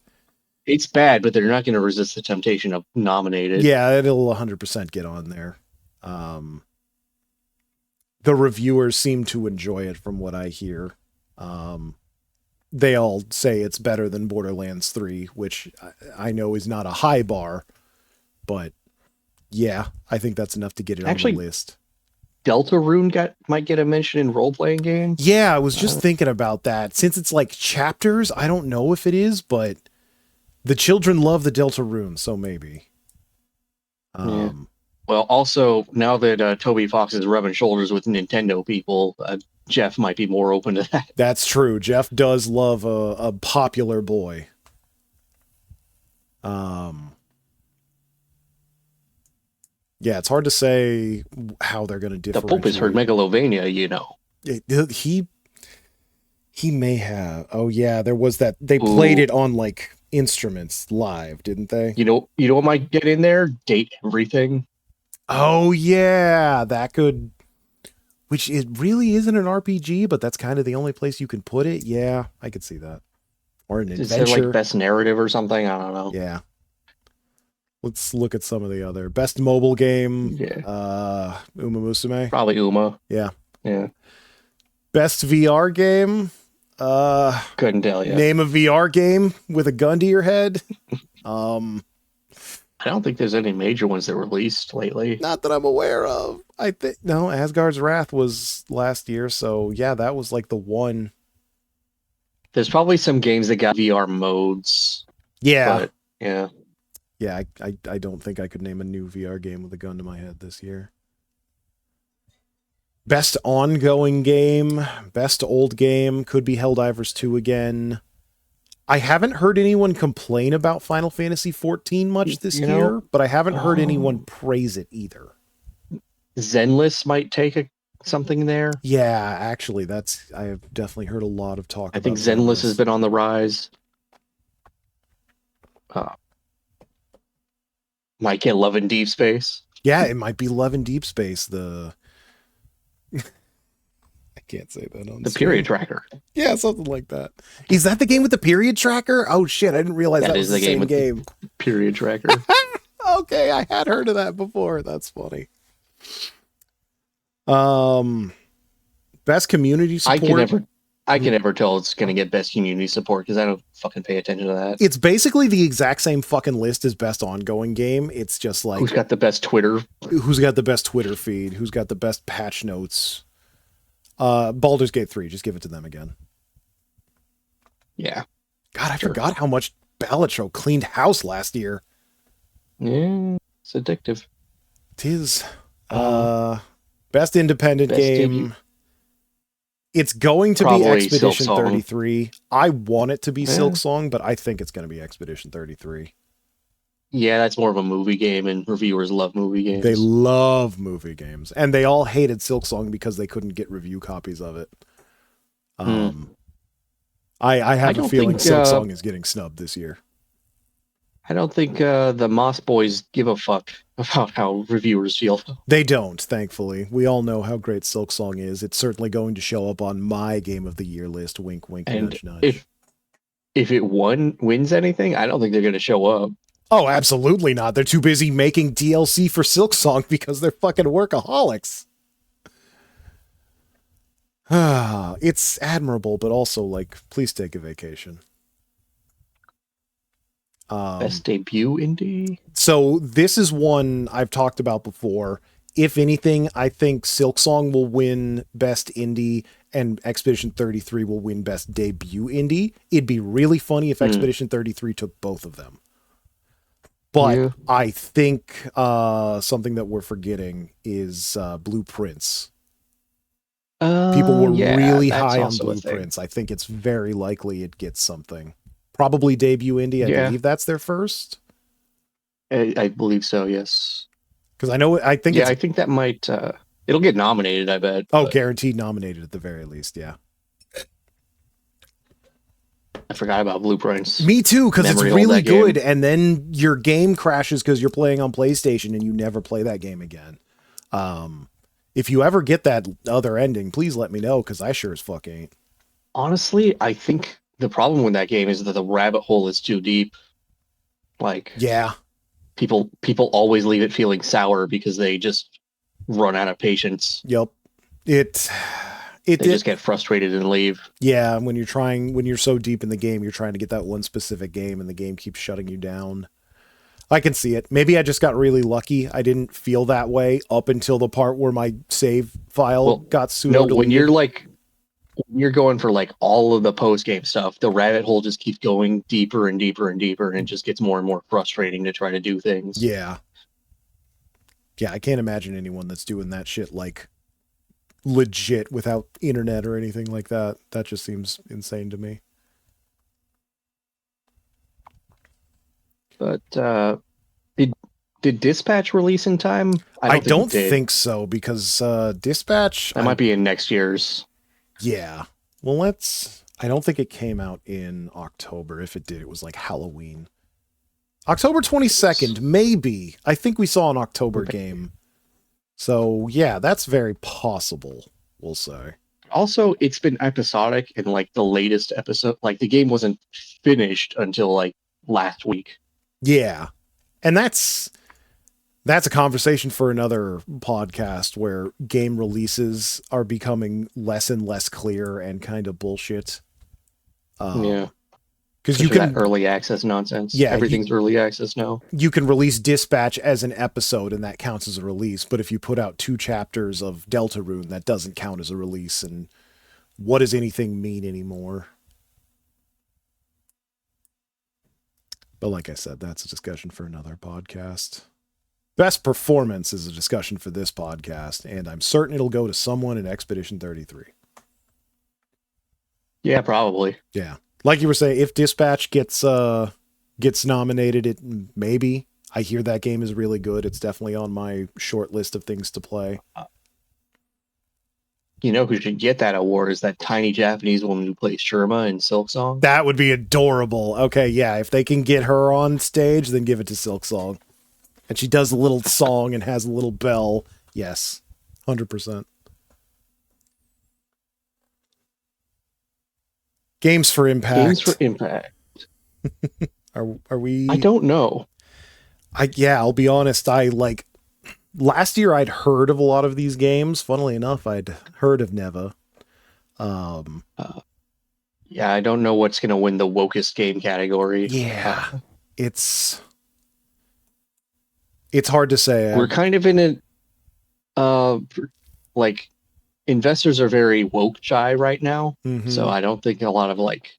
It's bad, but they're not going to resist the temptation of nominated. Yeah, it'll 100% get on there. The reviewers seem to enjoy it from what I hear. They all say it's better than Borderlands 3, which I know is not a high bar, but yeah, I think that's enough to get it on the list. Deltarune might get a mention in role-playing games. Yeah, I was just thinking about that. Since it's like chapters, I don't know if it is, but the children love the Deltarune, so maybe. Yeah. Well, also, now that Toby Fox is rubbing shoulders with Nintendo people, Jeff might be more open to that. That's true. Jeff does love a popular boy. Yeah, it's hard to say how they're going to differentiate. The Pope has heard Megalovania, you know. He may have. Oh yeah, there was that. They played it on like instruments live, didn't they? You know what might get in there? Date Everything. Oh yeah, that could. Which it really isn't an RPG, but that's kind of the only place you can put it. Yeah, I could see that. Or an adventure. Is it like best narrative or something? I don't know. Yeah. Let's look at some of the other best mobile game. Yeah. Uma Musume. Probably Uma. Yeah. Yeah. Best VR game. Couldn't tell you. Name a VR game with a gun to your head. I don't think there's any major ones that were released lately. Not that I'm aware of. I think no. Asgard's Wrath was last year, so yeah, that was like the one. There's probably some games that got VR modes. Yeah. But, yeah. Yeah, I don't think I could name a new VR game with a gun to my head this year. Best ongoing game, best old game, could be Helldivers 2 again. I haven't heard anyone complain about Final Fantasy 14 much this year, but I haven't heard anyone praise it either. Zenless might take something there. Yeah, actually, I have definitely heard a lot of talk about I think Zenless has been on the rise. Might get Love in Deep Space. Yeah, it might be Love in Deep Space. I can't say that on the Period Tracker. Yeah, something like that. Is that the game with the period tracker? Oh shit, I didn't realize that was the same game. Period Tracker. Okay, I had heard of that before. That's funny. Best community support. I can never tell it's going to get best community support because I don't fucking pay attention to that. It's basically the exact same fucking list as best ongoing game. It's just like who's got the best Twitter? Who's got the best Twitter feed? Who's got the best patch notes? Baldur's Gate 3, just give it to them again. Yeah. God, I forgot how much Balatro cleaned house last year. Yeah, it's addictive. It is. Best independent game. It's going to be Probably Expedition Silksong. 33. I want it to be Yeah. Silksong, but I think it's going to be Expedition 33. Yeah, that's more of a movie game, and reviewers love movie games. They love movie games, and they all hated Silksong because they couldn't get review copies of it. I have a feeling Silksong is getting snubbed this year. I don't think the Moss Boys give a fuck about how reviewers feel. They don't, thankfully. We all know how great Silksong is. It's certainly going to show up on my Game of the Year list. Wink, wink, And nudge, nudge. If it wins anything, I don't think they're going to show up. Oh, absolutely not. They're too busy making DLC for Silksong because they're fucking workaholics. It's admirable, but also, like, please take a vacation. Best debut indie? So this is one I've talked about before. If anything, I think Silksong will win Best Indie and Expedition 33 will win Best Debut Indie. It'd be really funny if Expedition 33 took both of them. But yeah. I think something that we're forgetting is Blueprints. People were really high on Blueprints. I think it's very likely it gets something. Probably debut indie. I believe that's their first. I believe so, yes. Because I think that might, it'll get nominated, I bet. Oh, guaranteed nominated at the very least, yeah. I forgot about Blueprints. Me too, because it's really good, and then your game crashes because you're playing on PlayStation and you never play that game again. If you ever get that other ending, please let me know, because I sure as fuck ain't. Honestly, I think the problem with that game is that the rabbit hole is too deep. Like, yeah, people always leave it feeling sour because they just run out of patience. Yep, they just get frustrated and leave. Yeah, when you're so deep in the game, you're trying to get that one specific game, and the game keeps shutting you down. I can see it. Maybe I just got really lucky. I didn't feel that way up until the part where my save file got pseudo-deleted. No, when you're going for like all of the post-game stuff, the rabbit hole just keeps going deeper and deeper and deeper, and it just gets more and more frustrating to try to do things. Yeah. Yeah, I can't imagine anyone that's doing that shit like legit without internet or anything like that. That just seems insane to me. But did Dispatch release in time? I don't think so, because Dispatch... That might be in next year's. Yeah. Well, I don't think it came out in October. If it did, it was like Halloween. October 22nd, maybe. I think we saw an October game. So, yeah, that's very possible, we'll say. Also, it's been episodic, and like the latest episode, like the game wasn't finished until like last week. Yeah. And that's a conversation for another podcast, where game releases are becoming less and less clear and kind of bullshit. Yeah. Because you can early access nonsense. Yeah, everything's early access now. You can release Dispatch as an episode, and that counts as a release. But if you put out 2 chapters of Deltarune, that doesn't count as a release. And what does anything mean anymore? But like I said, that's a discussion for another podcast. Best performance is a discussion for this podcast, and I'm certain it'll go to someone in Expedition 33. Yeah, probably. Yeah. Like you were saying, if Dispatch gets nominated, it maybe. I hear that game is really good. It's definitely on my short list of things to play. You know who should get that award is that tiny Japanese woman who plays Shirma in Silksong. That would be adorable. Okay, yeah, if they can get her on stage, then give it to Silksong. And she does a little song and has a little bell. Yes, 100%. Games for Impact. Are we? I don't know. I'll be honest. Last year I'd heard of a lot of these games. Funnily enough, I'd heard of Neva. Yeah, I don't know what's going to win the wokest game category. Yeah, it's hard to say. We're kind of in like investors are very woke shy right now. Mm-hmm. So I don't think a lot of like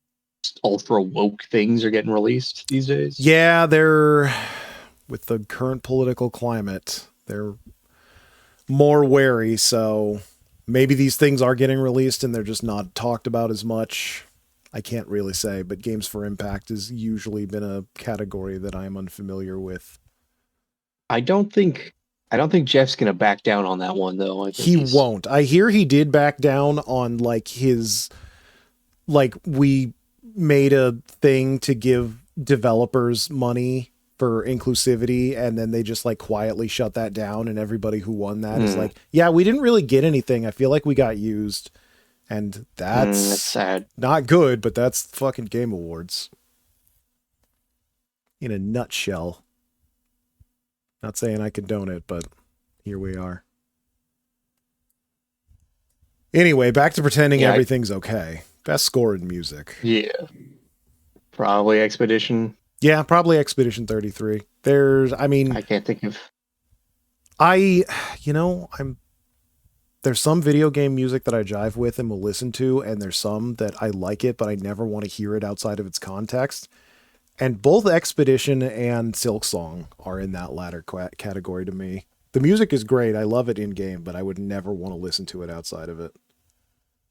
ultra woke things are getting released these days. Yeah, they're, with the current political climate, they're more wary. So Maybe these things are getting released and they're just not talked about as much. I can't really say, but Games for Impact has usually been a category that I'm unfamiliar with. I don't think Jeff's gonna back down on that one though. I think He won't. I hear he did back down on like his, like, we made a thing to give developers money for inclusivity, and then they just like quietly shut that down, and everybody who won that is like, yeah, we didn't really get anything. I feel like we got used. And that's sad. Not good, but that's fucking Game Awards. In a nutshell. Not saying I condone it, but here we are. Anyway, back to pretending everything's okay. Best score in music. Yeah. Probably Expedition. Yeah, probably Expedition 33. I can't think of... There's some video game music that I jive with and will listen to, and there's some that I like it, but I never want to hear it outside of its context. And both Expedition and Silksong are in that latter category to me. The music is great. I love it in game, but I would never want to listen to it outside of it.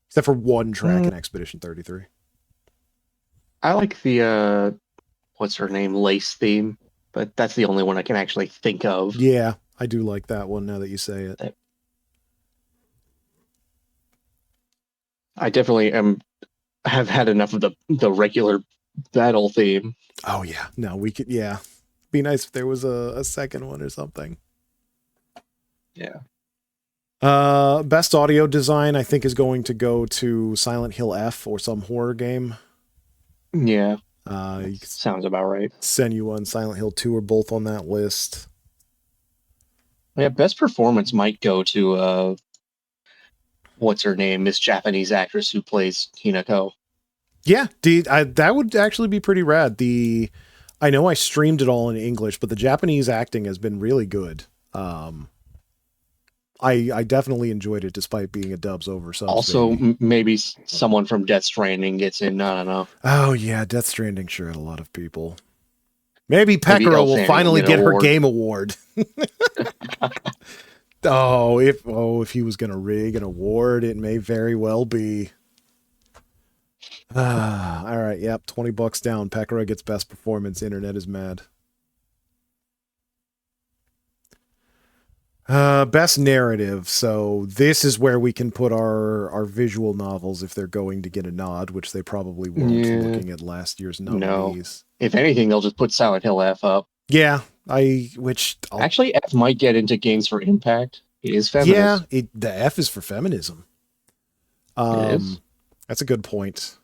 Except for one track in Expedition 33. I like the, what's her name, Lace theme, but that's the only one I can actually think of. Yeah, I do like that one now that you say it. I definitely have had enough of the regular battle theme. Oh yeah, no, we could. Yeah, be nice if there was a second one or something. Yeah. Best audio design, I think, is going to go to Silent Hill F or some horror game. Yeah. Sounds about right. Senua and Silent Hill 2 are both on that list. Yeah, best performance might go to what's her name, this Japanese actress who plays Hinako. Yeah, that would actually be pretty rad. I know I streamed it all in English, but the Japanese acting has been really good. I definitely enjoyed it despite being a dubs over subs. Also, maybe someone from Death Stranding gets in. I don't know. Oh yeah, Death Stranding sure had a lot of people. Maybe Pekara will finally get her game award. If he was gonna rig an award, it may very well be. All right, yep, $20 down. Pekara gets best performance. Internet is mad. Best narrative. So this is where we can put our visual novels if they're going to get a nod, which they probably won't. Looking at last year's nominees. No. If anything, they'll just put Silent Hill F up. Yeah, actually F might get into Games for Impact. It is feminist. Yeah, the F is for feminism. It is. That's a good point.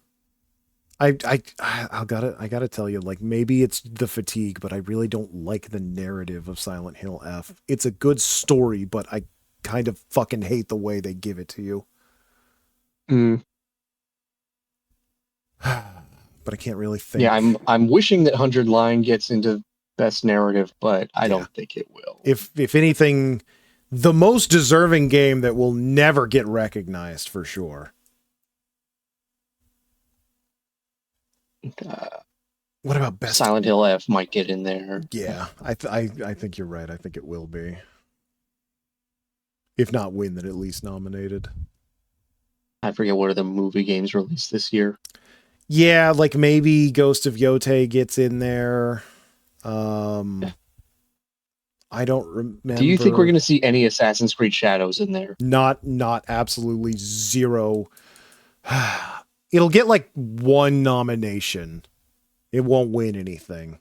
I gotta tell you, like, maybe it's the fatigue, but I really don't like the narrative of Silent Hill F. It's a good story, but I kind of fucking hate the way they give it to you. But I can't really think. Yeah, I'm wishing that 100 Line gets into best narrative, but I don't think it will. If anything, the most deserving game that will never get recognized for sure. What about best? Silent Hill F might get in there. Yeah, I think you're right. I think it will be. If not win, then at least nominated. I forget what are the movie games released this year. Yeah, like maybe Ghost of Yotei gets in there. I don't remember. Do you think we're going to see any Assassin's Creed Shadows in there? Not absolutely zero. It'll get like one nomination. It won't win anything.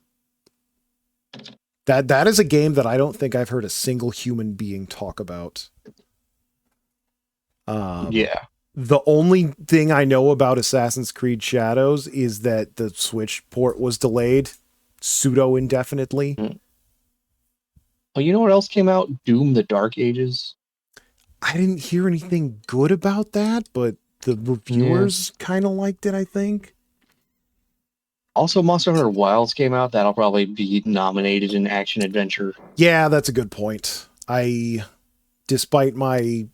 That is a game that I don't think I've heard a single human being talk about. Yeah. The only thing I know about Assassin's Creed Shadows is that the Switch port was delayed pseudo indefinitely. Well, you know what else came out? Doom: The Dark Ages. I didn't hear anything good about that, but the reviewers kind of liked it, I think. Also, Monster Hunter Wilds came out. That'll probably be nominated in action adventure. Yeah, that's a good point. Despite my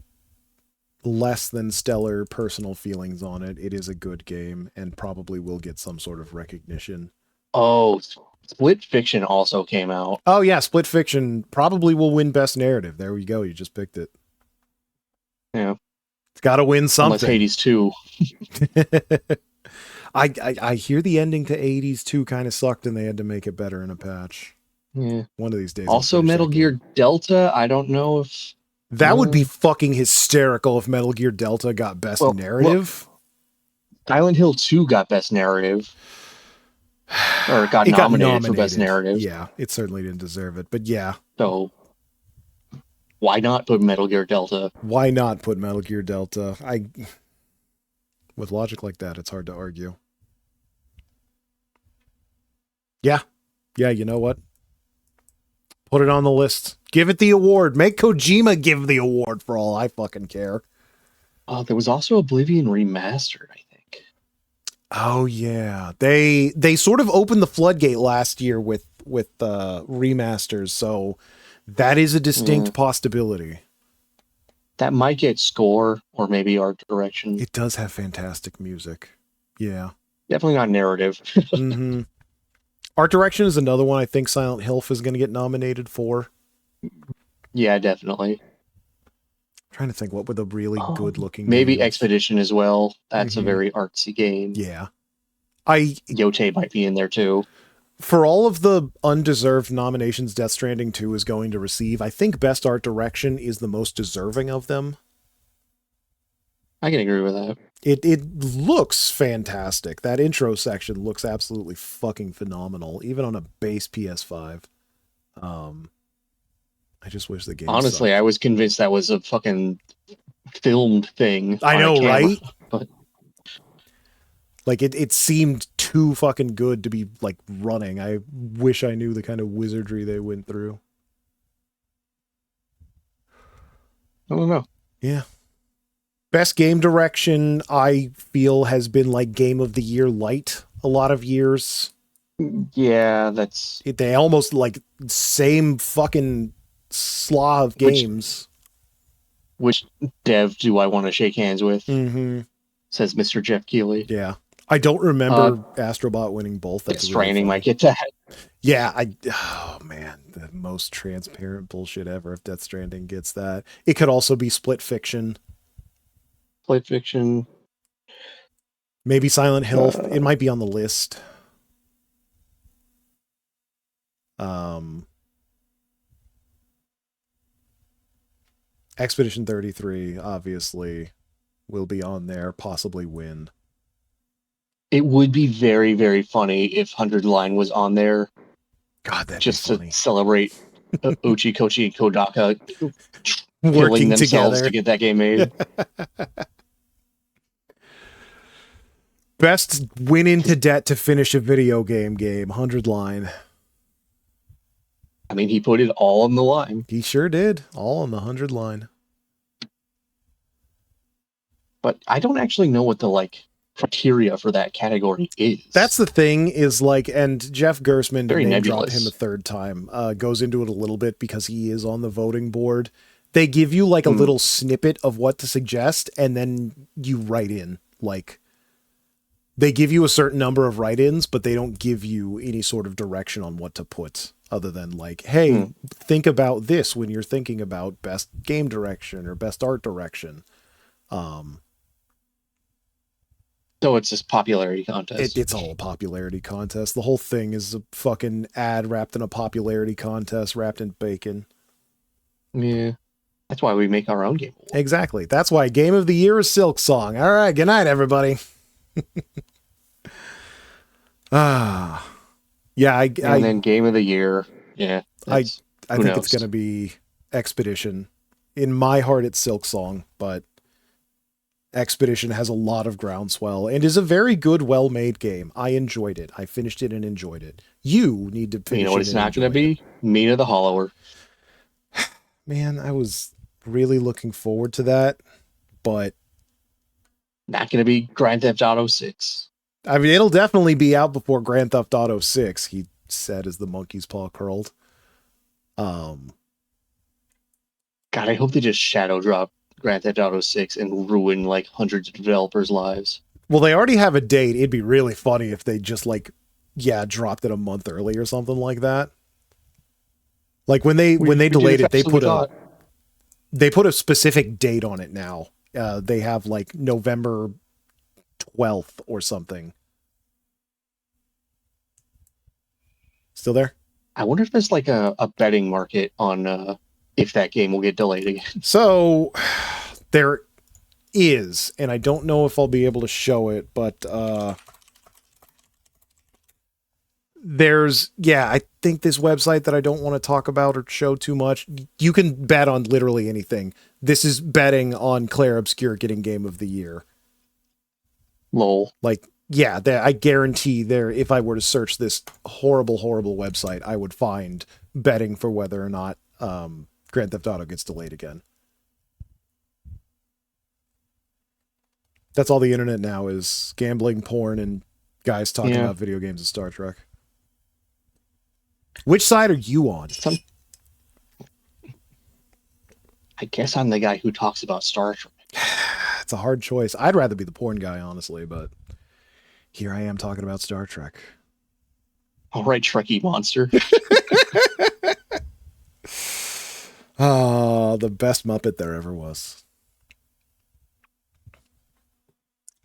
less than stellar personal feelings on it, it is a good game and probably will get some sort of recognition. Oh, Split Fiction also came out. Oh yeah, Split Fiction probably will win best narrative. There we go. You just picked it. Yeah. It's got to win Unless something. Hades 2. I hear the ending to 80s 2 kind of sucked and they had to make it better in a patch. Yeah. One of these days. Also, Metal Gear Delta, I don't know if... That would be fucking hysterical if Metal Gear Delta got best narrative. Silent Hill 2 got best narrative. Or it got nominated for best narrative. Yeah, it certainly didn't deserve it, but yeah. So, why not put Metal Gear Delta? Why not put Metal Gear Delta? With logic like that, it's hard to argue. Yeah. Yeah, you know what? Put it on the list. Give it the award. Make Kojima give the award for all I fucking care. There was also Oblivion Remastered, I think. Oh, yeah. They sort of opened the floodgate last year with remasters, so that is a distinct possibility. That might get score or maybe art direction. It does have fantastic music. Yeah. Definitely not narrative. Mm-hmm. Art direction is another one I think Silent Hill is going to get nominated for. Yeah, definitely. I'm trying to think what were the really good looking maybe games. Expedition as well. That's a very artsy game. Yeah. Yote might be in there too. For all of the undeserved nominations Death Stranding 2 is going to receive, I think Best Art Direction is the most deserving of them. I can agree with that. It looks fantastic. That intro section looks absolutely fucking phenomenal, even on a base PS5. I just wish the game honestly sucked. I was convinced that was a fucking filmed thing. I know, right? But like it seemed too fucking good to be like running. I wish I knew the kind of wizardry they went through. I don't know. Yeah. Best game direction, I feel, has been like Game of the Year light a lot of years. Yeah, that's... They almost like same fucking slaw of games. Which dev do I want to shake hands with? Mm-hmm. Says Mr. Jeff Keighley. Yeah. I don't remember Astrobot winning both. That's Stranding might get that. Yeah, oh man, the most transparent bullshit ever if Death Stranding gets that. It could also be Split Fiction. Split Fiction. Maybe Silent Hill. It might be on the list. Expedition 33 obviously will be on there, possibly win. It would be very, very funny if 100 Line was on there. God, that'd just be funny. To celebrate Uchi, Kochi, and Kodaka working themselves together to get that game made. Best win into debt to finish a video game, 100 Line. I mean, he put it all on the line. He sure did. All on the 100 Line. But I don't actually know what the criteria for that category is. That's the thing is and Jeff Gersman, very dropped him a third time, goes into it a little bit because he is on the voting board. They give you a little snippet of what to suggest and then you write in they give you a certain number of write-ins, but they don't give you any sort of direction on what to put other than hey, think about this when you're thinking about best game direction or best art direction. So it's this popularity contest. It's all a popularity contest. The whole thing is a fucking ad wrapped in a popularity contest, wrapped in bacon. Yeah. That's why we make our own game. Exactly. That's why Game of the Year is Silk Song. All right. Good night, everybody. Yeah. And then Game of the Year. Yeah. I think it's going to be Expedition. In my heart, it's Silk Song, but Expedition has a lot of groundswell and is a very good, well-made game. I enjoyed it. I finished it and enjoyed it. You need to finish it. You know what it's not going to be? Mina the Hollower. Man, I was really looking forward to that, but... Not going to be Grand Theft Auto 6. I mean, it'll definitely be out before Grand Theft Auto 6, he said as the monkey's paw curled. God, I hope they just shadow drop Grand Theft Auto 6 and ruin hundreds of developers' lives. Well, they already have a date. It'd be really funny if they just dropped it a month early or something like that. When they delayed it, they put a specific date on it now. They have like November 12th or something. Still there? I wonder if there's like a betting market on if that game will get delayed again. So there is, and I don't know if I'll be able to show it, but I think this website that I don't want to talk about or show too much, you can bet on literally anything. This is betting on Claire Obscure getting Game of the Year. Lol. Like, yeah, I guarantee there, if I were to search this horrible, horrible website, I would find betting for whether or not Grand Theft Auto gets delayed again. That's all the internet now is gambling, porn, and guys talking about video games and Star Trek. Which side are you on? I guess I'm the guy who talks about Star Trek. It's a hard choice. I'd rather be the porn guy, honestly, but here I am talking about Star Trek. All right, Trekkie monster. Oh, the best Muppet there ever was.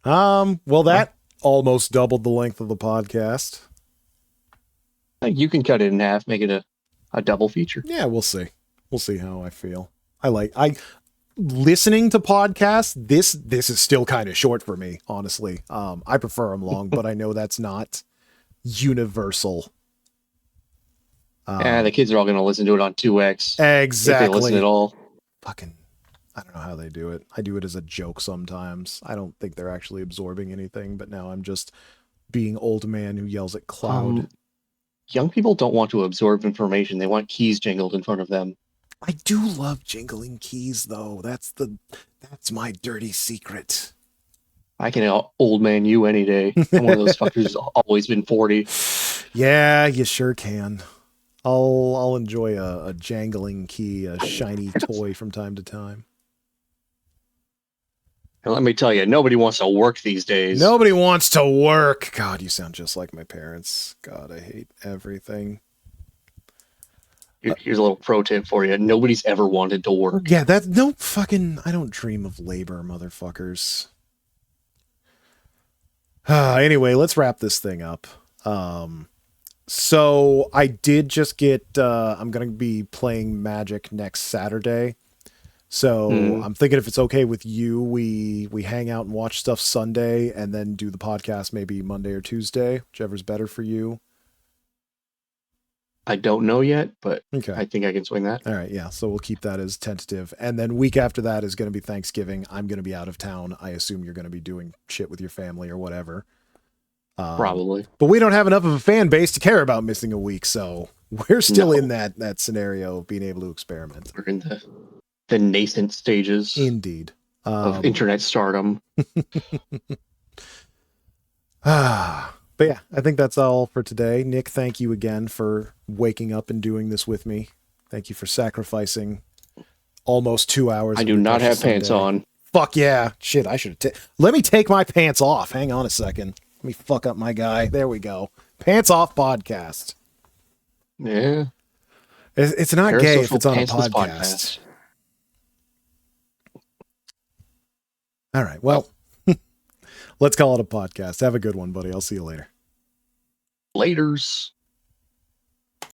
Well, that almost doubled the length of the podcast. You can cut it in half, make it a double feature. Yeah, we'll see. We'll see how I feel. I listening to podcasts. This is still kind of short for me, honestly. I prefer them long, but I know that's not universal. The kids are all going to listen to it on 2x. Exactly. If they listen at all. Fucking, I don't know how they do it. I do it as a joke sometimes. I don't think they're actually absorbing anything, but now I'm just being old man who yells at cloud. Young people don't want to absorb information. They want keys jingled in front of them. I do love jingling keys, though. That's my dirty secret. I can old man you any day. I'm one of those fuckers who's always been 40. Yeah, you sure can. I'll enjoy a jangling key, a shiny toy from time to time. And let me tell you, nobody wants to work these days. Nobody wants to work. God, you sound just like my parents. God, I hate everything. Here's a little pro tip for you. Nobody's ever wanted to work. Yeah, I don't dream of labor, motherfuckers. Anyway, let's wrap this thing up. So I did just get, I'm going to be playing Magic next Saturday. So I'm thinking if it's okay with you, we hang out and watch stuff Sunday and then do the podcast maybe Monday or Tuesday, whichever's better for you. I don't know yet, but okay. I think I can swing that. All right, yeah. So we'll keep that as tentative. And then week after that is going to be Thanksgiving. I'm going to be out of town. I assume you're going to be doing shit with your family or whatever. Probably. But we don't have enough of a fan base to care about missing a week, so we're still in that scenario of being able to experiment. We're in the nascent stages. Indeed. Of internet stardom. But yeah, I think that's all for today. Nick, thank you again for waking up and doing this with me. Thank you for sacrificing almost 2 hours. I do not have pants on. Fuck yeah. Shit, I should let me take my pants off. Hang on a second. Let me fuck up my guy. There we go. Pants off podcast. Yeah. It's not Parasocial gay if it's on a Pantsless podcast. All right. Well, let's call it a podcast. Have a good one, buddy. I'll see you later. Laters.